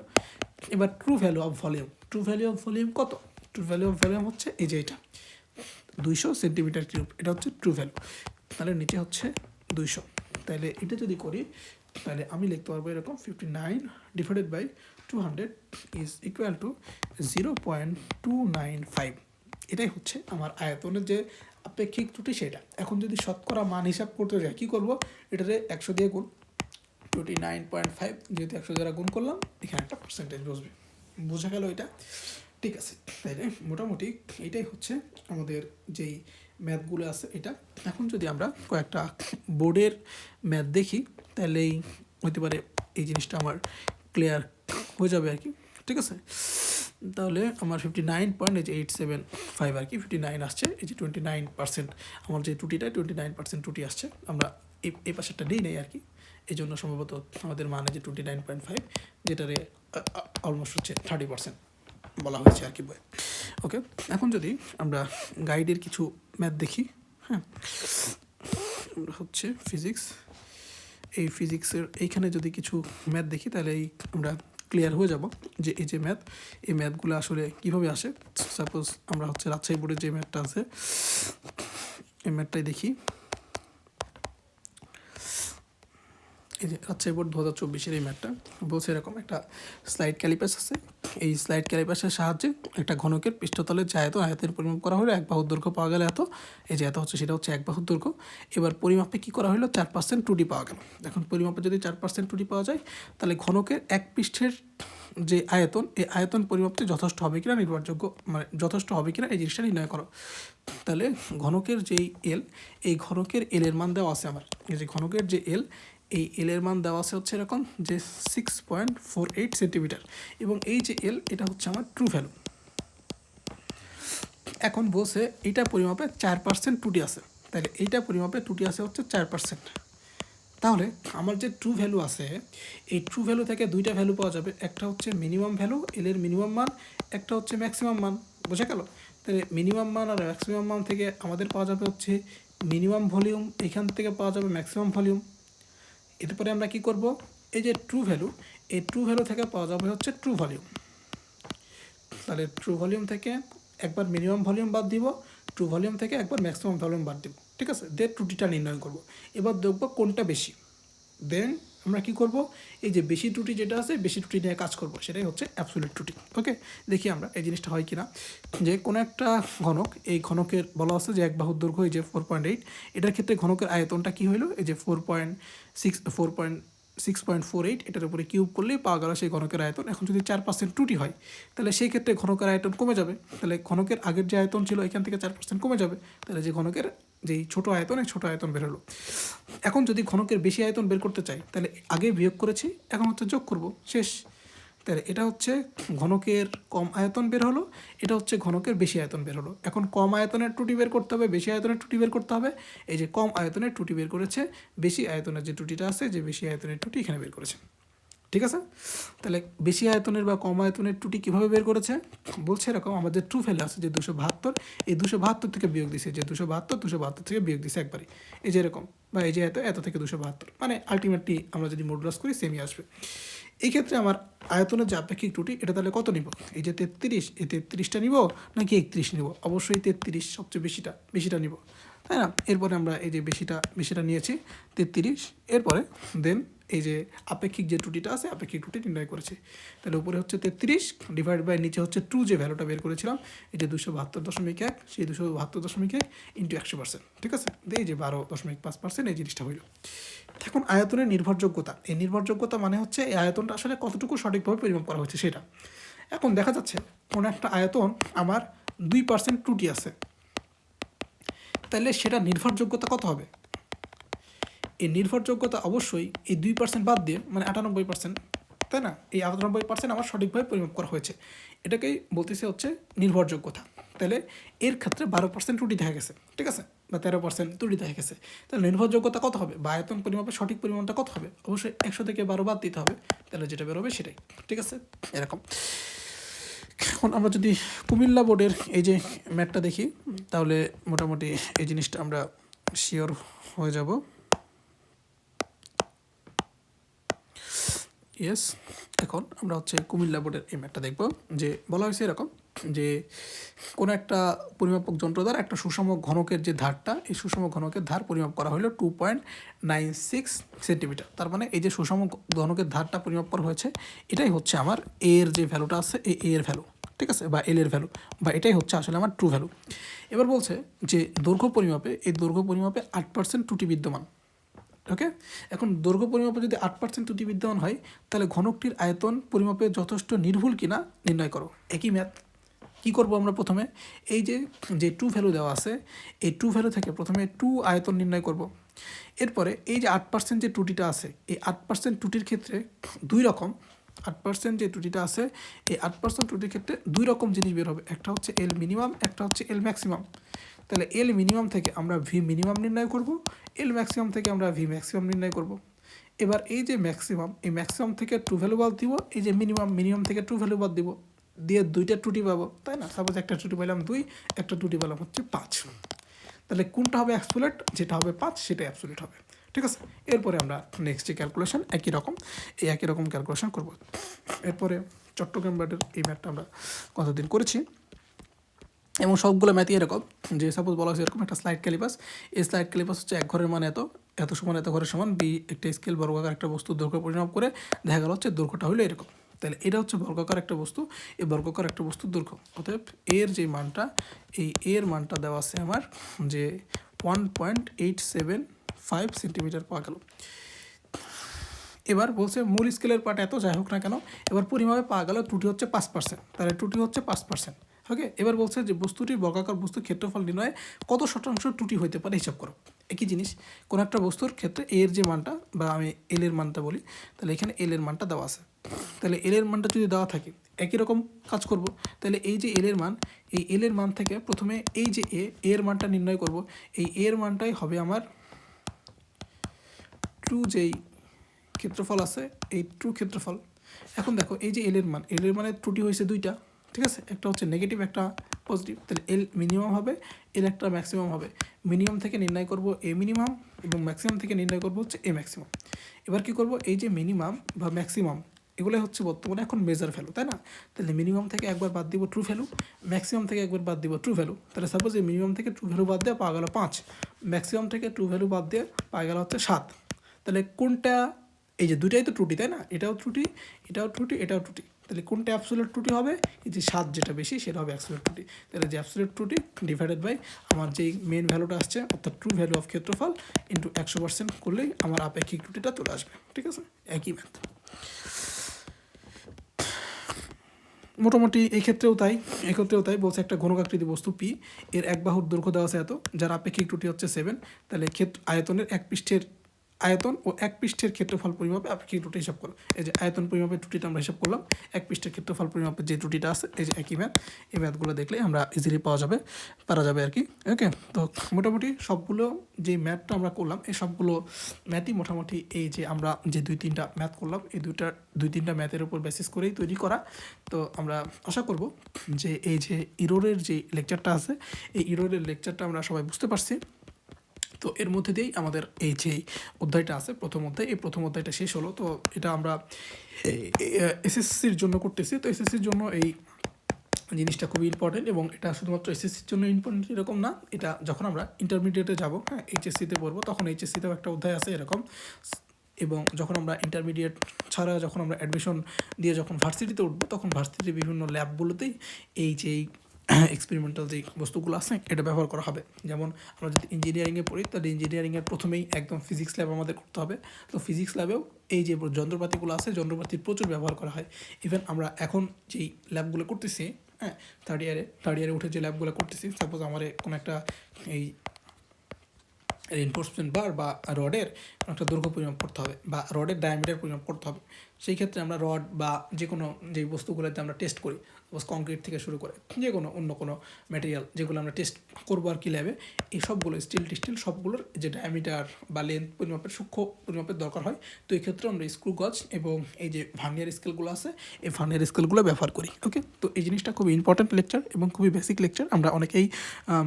এবার true value of volume, true value of volume কত, ট্রু ভ্যালু অফ ভলিউম হচ্ছে এই যে এটা 200 সেন্টিমিটার কিউব, এটা হচ্ছে ট্রু ভ্যালু, তাহলে নিচে হচ্ছে 200। তাহলে এটা যদি করি, তাহলে আমি লিখতে পারবো এরকম 59 divided by 200 is equal to 0.295, এটাই হচ্ছে আমার আয়তনের যে আপেক্ষিক ত্রুটি সেটা। এখন যদি শতকরা মান হিসাব করতে যাই, কী করবো, এটাতে 100 দিয়ে গুণ, 29.5 যেহেতু 100 দ্বারা গুণ করলাম, এখানে একটা পার্সেন্টেজ বসবে, বোঝা গেল এটা, ঠিক আছে। তাইলে মোটামুটি এটাই হচ্ছে আমাদের যেই ম্যাথগুলো আছে এটা। এখন যদি আমরা কয়েকটা বোর্ডের ম্যাথ দেখি, তাহলেই হতে পারে এই জিনিসটা আমার ক্লিয়ার হয়ে যাবে আর কি, ঠিক আছে। তাহলে আমার 59.875 আর কি, 59 আসছে, এই যে 29% আমার যে ত্রুটিটা 29% ত্রুটি আসছে, আমরা এই পাশেরটা দিই নেই আর কি, এই জন্য সম্ভবত আমাদের মানে যে 29.5, যেটারে অলমোস্ট হচ্ছে 30% বলা হয়েছে আর কি বই, ওকে। এখন যদি আমরা গাইডের কিছু ম্যাথ দেখি, হ্যাঁ, আমরা হচ্ছে ফিজিক্স, এই ফিজিক্সের এইখানে যদি কিছু ম্যাথ দেখি, তাহলে আমরা ক্লিয়ার হয়ে যাব যে এই যে ম্যাথ, এই ম্যাথগুলো আসলে কীভাবে আসে। সাপোজ আমরা হচ্ছে রাজশাহী বোর্ডের যে ম্যাথটা আছে, এই ম্যাটটাই দেখি। এই যে রাজশাহী বোর্ড 2024-এর এই ম্যাটটা বলছে এরকম একটা স্লাইড ক্যালিপাস আছে। এই স্লাইড ক্যালিপাসের সাহায্যে একটা ঘনকের পৃষ্ঠতলে যে আয়তের পরিমাপ করা হলো, এক বাহুর দৈর্ঘ্য পাওয়া গেলে এত, এই যে এত হচ্ছে সেটা হচ্ছে এক বাহুর দৈর্ঘ্য। এবার পরিমাপে কী করা হলো, 4% ত্রুটি পাওয়া গেল। এখন পরিমাপে যদি 4% ত্রুটি পাওয়া যায়, তাহলে ঘনকের এক পৃষ্ঠের যে আয়তন, এই আয়তন পরিমাপটি যথেষ্ট হবে কিনা নির্ভরযোগ্য, মানে যথেষ্ট হবে কিনা এই জিনিসটা নির্ণয় করো। তাহলে ঘনকের যেই এল, এই ঘনকের এলের মান দেওয়া আছে আমার, এই যে ঘনকের যে এল, এই এলের মান দেওয়া আছে হচ্ছে এরকম যে 6.48 সেন্টিমিটার, এবং এই যে এল এটা হচ্ছে আমার ট্রু ভ্যালু। এখন বলছে এইটা পরিমাপে 4% ত্রুটি আছে, তাহলে এইটা পরিমাপে ত্রুটি আছে হচ্ছে 4%। তাহলে আমার যে ট্রু ভ্যালু আছে, এই ট্রু ভ্যালু থেকে দুইটা ভ্যালু পাওয়া যাবে, একটা হচ্ছে মিনিমাম ভ্যালু এলের মিনিমাম মান, একটা হচ্ছে ম্যাক্সিমাম মান। বোঝা গেল? তাহলে মিনিমাম মান আর ম্যাক্সিমাম মান থেকে আমাদের পাওয়া যাবে হচ্ছে মিনিমাম ভলিউম, এখান থেকে পাওয়া যাবে ম্যাক্সিমাম ভলিউম। এরপরে আমরা কি করব, এই যে ট্রু ভ্যালু, এই ট্রু ভ্যালু থেকে পাওয়া যাবে হচ্ছে ট্রু ভলিউম। তাহলে ট্রু ভলিউম থেকে একবার মিনিমাম ভলিউম বাদ দিব, ট্রু ভলিউম থেকে একবার ম্যাক্সিমাম ভলিউম বাদ দিব, ঠিক আছে? দেন ত্রুটিটা নির্ণয় করব। এবার দেখব কোনটা বেশি। দেন আমরা কি করব, এই যে বেশি ত্রুটি যেটা আছে, বেশি ত্রুটি নিয়ে কাজ করব, সেটাই হচ্ছে অ্যাবসলিউট ত্রুটি। ওকে, দেখি আমরা এই জিনিসটা হয় কিনা। যে কোনো একটা ঘনক, এই ঘনকের বলা আছে যে এক বাহুর দৈর্ঘ্য এই যে 4.8, এটার ক্ষেত্রে ঘনকের আয়তনটা কি হলো, এই যে 4.648, এটার উপরে কিউব করলেই পাওয়া গেল সেই ঘনকের আয়তন। এখন যদি 4% ত্রুটি হয়, তাহলে সেই ক্ষেত্রে ঘনকের আয়তন কমে যাবে। তাহলে ঘনকের আগের যে আয়তন ছিল এখান থেকে 4% কমে যাবে, তাহলে যে ঘনকের যেই ছোটো আয়তন, এই ছোটো আয়তন বের হলো। এখন যদি ঘনকের বেশি আয়তন বের করতে চাই, তাহলে আগে বিয়োগ করেছি, এখন হচ্ছে যোগ করব, শেষ। তাহলে এটা হচ্ছে ঘনকের কম আয়তন বের হলো, এটা হচ্ছে ঘনকের বেশি আয়তন বের হলো। এখন কম আয়তনের ত্রুটি বের করতে হবে, বেশি আয়তনের ত্রুটি বের করতে হবে। এই যে কম আয়তনের ত্রুটি বের করেছে, বেশি আয়তনের যে ত্রুটিটা আছে, যে বেশি আয়তনের ত্রুটি এখানে বের করেছে, ঠিক আছে? তাহলে বেশি আয়তনের বা কম আয়তনের ত্রুটি কীভাবে বের করেছে, বলছে এরকম, আমাদের ট্রু ভ্যালু আছে যে 272, এই 272 থেকে বিয়োগ দিছে, যে 272 থেকে বিয়োগ দিছে একবারই, এই যে এরকম, বা এই যে এত থেকে 272, মানে আলটিমেটলি আমরা যদি মডুলাস করি সেমই আসবে। এই ক্ষেত্রে আমার আয়তনের যে আপেক্ষিক ত্রুটি, এটা তাহলে কত নিব, এই যে 33, এই 33টা নিব নাকি 31 নিব? অবশ্যই 33 সবচেয়ে বেশিটা নিব, তাই না? এরপরে আমরা এই যে বেশিটা নিয়েছি 33, এরপরে দেন এই যে আপেক্ষিক যে ত্রুটিটা আছে, আপেক্ষিক ত্রুটি নির্ণয় করেছি। তাহলে উপরে হচ্ছে 33 ডিভাইড বাই নিচে হচ্ছে ট্রু যে ভ্যালুটা বের করেছিলাম, এই যে 272.1, সেই 272.1 ইন্টু 100%, ঠিক আছে? এই যে 12.5% এই জিনিসটা হইল। এখন আয়তনের নির্ভরযোগ্যতা, এই নির্ভরযোগ্যতা মানে হচ্ছে এই আয়তনটা আসলে কতটুকু সঠিকভাবে পরিমাপ করা হয়েছে সেটা। এখন দেখা যাচ্ছে কোনো একটা আয়তন আমার 2% ত্রুটি আছে, তাহলে সেটা নির্ভরযোগ্যতা কত হবে? এই নির্ভরযোগ্যতা অবশ্যই এই 2% বাদ দিয়ে, মানে 98%, তাই না? এই 98% আমার সঠিকভাবে পরিমাপ করা হয়েছে, এটাকেই বলতেছে হচ্ছে নির্ভরযোগ্যতা। তাহলে এর ক্ষেত্রে 12% ত্রুটি দেখা গেছে, ঠিক আছে, বা 13% ত্রুটি দেখা গেছে। তাহলে নির্ভরযোগ্যতা কত হবে, বা আয়তন পরিমাপের সঠিক পরিমাণটা কত হবে? অবশ্যই 100 থেকে 12 বাদ দিতে হবে, তাহলে যেটা বেরোবে সেটাই, ঠিক আছে? এরকম। এখন আমরা যদি কুমিল্লা বোর্ডের এই যে ম্যাটটা দেখি, তাহলে মোটামুটি এই জিনিসটা আমরা শিওর হয়ে যাব। ইয়েস, এখন আমরা হচ্ছে কুমিল্লা বোর্ডের এই ম্যাটটা দেখব, যে বলা হয়েছে এরকম যে কোনো একটা পরিমাপক যন্ত্র দ্বারা একটা সুষম ঘনকের যে ধারটা, এই সুষম ঘনকের ধার পরিমাপ করা হলো 2.96 সেন্টিমিটার। তার মানে এই যে সুষম ঘনকের ধারটা পরিমাপ করা হয়েছে, এটাই হচ্ছে আমার এর যে ভ্যালুটা আছে, এই এর ভ্যালু, ঠিক আছে, বা এল এর ভ্যালু, বা এটাই হচ্ছে আসলে আমার ট্রু ভ্যালু। এবার বলছে যে দৈর্ঘ্য পরিমাপে, এই দৈর্ঘ্য পরিমাপে 8% ত্রুটি বিদ্যমান। ওকে, এখন দৈর্ঘ্য পরিমাপে যদি 8% ত্রুটি বিদ্যমান হয়, তাহলে ঘনকটির আয়তন পরিমাপে যথেষ্ট নির্ভুল কিনা নির্ণয় করো। একই ম্যাথ। কী করবো আমরা প্রথমে, এই যে ট্রু ভ্যালু দেওয়া আছে, এই ট্রু ভ্যালু থেকে প্রথমে ট্রু আয়তন নির্ণয় করব। এরপরে এই যে 8% যে ত্রুটিটা আছে, এই 8% ত্রুটির ক্ষেত্রে দুই রকম, 8% যে ত্রুটিটা আছে, এই 8% ত্রুটির ক্ষেত্রে দুই রকম জিনিস বের হবে, একটা হচ্ছে এল মিনিমাম, একটা হচ্ছে এল ম্যাক্সিমাম। তাহলে এল মিনিমাম থেকে আমরা ভি মিনিমাম নির্ণয় করব, এল ম্যাক্সিমাম থেকে আমরা ভি ম্যাক্সিমাম নির্ণয় করব। এবার এই যে ম্যাক্সিমাম, এই ম্যাক্সিমাম থেকে ট্রু ভ্যালু বাদ দিব, এই যে মিনিমাম থেকে ট্রু ভ্যালু বাদ দিব, দিয়ে দুইটা ত্রুটি পাবো, তাই না? সাপোজ একটা ত্রুটি পেলাম 2, একটা ত্রুটি পেলাম হচ্ছে 5। তাহলে কোনটা হবে অ্যাবসোলিউট, যেটা হবে 5 সেটা অ্যাবসোলিউট হবে, ঠিক আছে? এরপরে আমরা নেক্সট যে ক্যালকুলেশন একই রকম ক্যালকুলেশন করব। এরপরে চট্টগ্রাম বোর্ডের এই ম্যাথটা আমরা কতদিন করেছি, এবং সবগুলো ম্যাথই এরকম যে সাপোজ বলা হয়েছে এরকম একটা স্লাইড ক্যালিপাস, এই স্লাইড ক্যালিপাস হচ্ছে এক ঘরের মান এত, এত সমান এত ঘরের সমান, বি একটা স্কেল বর্গাকার একটা বস্তু দৈর্ঘ্য পরিমাপ করে দেখা গেল হচ্ছে দৈর্ঘ্যটা হলো এরকম। তাহলে এটা হচ্ছে বর্গাকার একটা বস্তু, এই বর্গাকার একটা বস্তুর দৈর্ঘ্য। অতএব এর যে মানটা, এই এর মানটা দেওয়া আছে আমার যে 1.875 সেন্টিমিটার পাওয়া গেল। এবার বলছে মূল স্কেলের পার্ট এত, যাই হোক না কেন, এবার পরিমাপে পাওয়া গেল ত্রুটি হচ্ছে 5%, তাহলে ত্রুটি হচ্ছে 5%। ওকে, এবার বলছে যে বস্তুটির বর্গাকার বস্তুর ক্ষেত্রফল নির্ণয়ে কত শতাংশ ত্রুটি হতে পারে হিসাব করো। একই জিনিস, কোনো একটা বস্তুর ক্ষেত্রে এর যে মানটা, বা আমি এল এর মানটা বলি, তাহলে এখানে এল এর মানটা দেওয়া আছে। তাহলে এল এর মানটা যদি দেওয়া থাকে, একই রকম কাজ করব। তাহলে এই যে এল এর মান, এই এল এর মান থেকে প্রথমে এই যে এর মানটা নির্ণয় করব। এই এর মানটাই হবে আমার ট্রু যেই ক্ষেত্রফল আছে, এই ট্রু ক্ষেত্রফল। এখন দেখো এই যে এল এর মান, এল এর মানের ত্রুটি হয়েছে দুইটা, ঠিক আছে, একটা হচ্ছে নেগেটিভ, একটা পজিটিভ। তাহলে এল মিনিমাম হবে, এল একটা ম্যাক্সিমাম হবে। মিনিমাম থেকে নির্ণয় করব এ মিনিমাম, এবং ম্যাক্সিমাম থেকে নির্ণয় করব হচ্ছে এ ম্যাক্সিমাম। এবার কি করব, এই যে মিনিমাম বা ম্যাক্সিমাম, এগুলো হচ্ছে বর্তমানে এখন মেজার ভ্যালু, তাই না? তাহলে মিনিমাম থেকে একবার বাদ দিব ট্রু ভ্যালু, ম্যাক্সিমাম থেকে একবার বাদ দিব ট্রু ভ্যালু। তাহলে সাপোজ এই মিনিমাম থেকে ট্রু ভ্যালু বাদ দিয়ে পাওয়া গেল 5, ম্যাক্সিমাম থেকে ট্রু ভ্যালু বাদ দিয়ে পাওয়া গেল হচ্ছে 7। তাহলে কোনটা, এই যে দুটাই তো ত্রুটি, তাই না? এটাও ত্রুটি, এটাও ত্রুটি, এটাও ত্রুটি। তাহলে কোনটা অ্যাবসোলিউট ত্রুটি হবে? এই যে 7 যেটা বেশি সেটা হবে অ্যাবসোলিউট ত্রুটি। তাহলে যে অ্যাবসোলিউট ত্রুটি ডিভাইডেড বাই আমার যেই মেন ভ্যালুটা আসছে, অর্থাৎ ট্রু ভ্যালু অফ ক্ষেত্রফল ইন্টু 100% করলেই আমার আপেক্ষিক ত্রুটিটা চলে আসবে। ঠিক আছে, একই ম্যাথ। মোটামুটি এই ক্ষেত্রেও তাই বলছে একটা ঘনকাকৃতি বস্তু পি, এর এক বাহুর দৈর্ঘ্য দেওয়া আছে এত, যার আপেক্ষিক ত্রুটি হচ্ছে 7। তাহলে আয়তনের এক পৃষ্ঠের আয়তন ও এক পৃষ্ঠের ক্ষেত্রফল পরিমাপে আপেক্ষিক ত্রুটি হিসাব করো। এই যে আয়তন পরিমাপের ত্রুটিটা আমরা হিসাব করলাম, এক পৃষ্ঠের ক্ষেত্রফল পরিমাপের যে ত্রুটিটা আছে, এই যে একই ম্যাথ। এই ম্যাথগুলো দেখলে আমরা ইজিলি পারা যাবে আর কি। ওকে, তো মোটামুটি সবগুলো যে ম্যাথটা আমরা করলাম, এই সবগুলো ম্যাথই মোটামুটি এই যে আমরা যে 2-3টা ম্যাথ করলাম, এই 2-3টা ম্যাথের উপর বেসিস করেই তৈরি করা। তো আমরা আশা করব যে এই যে ইরোরের যে লেকচারটা আছে, এই ইরোরের লেকচারটা আমরা সবাই বুঝতে পারছি। তো এর মধ্যে দিয়েই আমাদের এই যে অধ্যায়টা আছে, প্রথম অধ্যায়, এই প্রথম অধ্যায়টা শেষ হলো। তো এটা আমরা এসএসসির জন্য করতেছি। তো এসএসসির জন্য এই জিনিসটা খুবই ইম্পর্টেন্ট, এবং এটা শুধুমাত্র এসএসসির জন্য ইম্পর্টেন্ট এরকম না, এটা যখন আমরা ইন্টারমিডিয়েটে যাব, হ্যাঁ, এইচএসসিতে পড়বো, তখন এইচএসসিতেও একটা অধ্যায় আছে এরকম। এবং যখন আমরা ইন্টারমিডিয়েট ছাড়া যখন আমরা অ্যাডমিশন দিয়ে যখন ভার্সিটিতে উঠবো, তখন ভার্সিটির বিভিন্ন ল্যাবগুলোতেই এই যে এক্সপেরিমেন্টাল যে বস্তুগুলো আছে এটা ব্যবহার করা হবে। যেমন আমরা যদি ইঞ্জিনিয়ারিংয়ে পড়ি, তাহলে ইঞ্জিনিয়ারিংয়ের প্রথমেই একদম ফিজিক্স ল্যাব আমাদের করতে হবে। তো ফিজিক্স ল্যাবেও এই যে যন্ত্রপাতিগুলো আছে, যন্ত্রপাতির প্রচুর ব্যবহার করা হয়। ইভেন আমরা এখন যেই ল্যাবগুলো করতেছি, হ্যাঁ, থার্ড ইয়ারে উঠে যে ল্যাবগুলো করতেছি, সাপোজ আমার কোনো একটা এই রিনফোর্সমেন্ট বার বা রডের একটা দৈর্ঘ্য পরিমাপ করতে হবে, বা রডের ডায়ামিটার পরিমাপ করতে হবে। সেই ক্ষেত্রে আমরা রড বা যে কোনো যেই বস্তুগুলোতে আমরা টেস্ট করি, কংক্রিট থেকে শুরু করে যে কোনো অন্য কোনো ম্যাটেরিয়াল যেগুলো আমরা টেস্ট করবো আর কি ল্যাবে, এই সবগুলো স্টিল সবগুলোর যে ডায়ামিটার বা লেন্থ পরিমাপের সূক্ষ্ম পরিমাপের দরকার হয়। তো এই ক্ষেত্রে আমরা স্ক্রু গজ এবং এই যে ভার্নিয়ার স্কেলগুলো আছে, এই ভার্নিয়ার স্কেলগুলো ব্যবহার করি। ওকে, তো এই জিনিসটা খুবই ইম্পর্ট্যান্ট লেকচার এবং খুবই বেসিক লেকচার। আমরা অনেকেই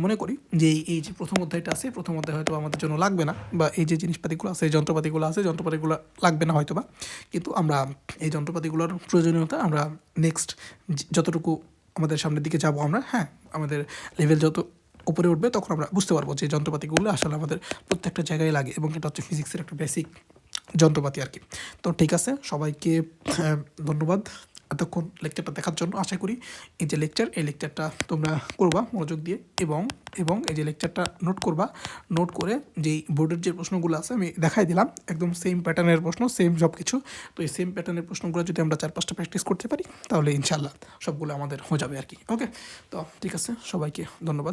মনে করি যে এই যে প্রথম অধ্যায়টা আছে, প্রথম অধ্যায় হয়তো আমাদের জন্য লাগবে না, বা এই যে জিনিসপাতিগুলো আছে, এই যন্ত্রপাতিগুলো আছে, যন্ত্রপাতিগুলো লাগবে না হয়তো বা, কিন্তু আমরা এই যন্ত্রপাতিগুলোর প্রয়োজনীয়তা আমরা নেক্সট যতটুকু আমাদের সামনের দিকে যাব আমরা, হ্যাঁ, আমাদের লেভেল যত উপরে উঠবে তখন আমরা বুঝতে পারবো যে যন্ত্রপাতিগুলো আসলে আমাদের প্রত্যেকটা জায়গায় লাগে, এবং এটা হচ্ছে ফিজিক্সের একটা বেসিক যন্ত্রপাতি আর কি। তো ঠিক আছে, সবাইকে ধন্যবাদ এতক্ষণ লেকচারটা দেখার জন্য। আশা করি এই যে লেকচার, এই লেকচারটা তোমরা করবা মনোযোগ দিয়ে, এবং এই যে লেকচারটা নোট করে যেই বোর্ডের যে প্রশ্নগুলো আছে আমি দেখাই দিলাম, একদম সেম প্যাটার্নের প্রশ্ন, সেম সব কিছু। তো এই সেম প্যাটার্নের প্রশ্নগুলো যদি আমরা 4-5টা প্র্যাকটিস করতে পারি, তাহলে ইনশাল্লাহ সবগুলো আমাদের হয়ে যাবে আর কি। ওকে, তো ঠিক আছে, সবাইকে ধন্যবাদ।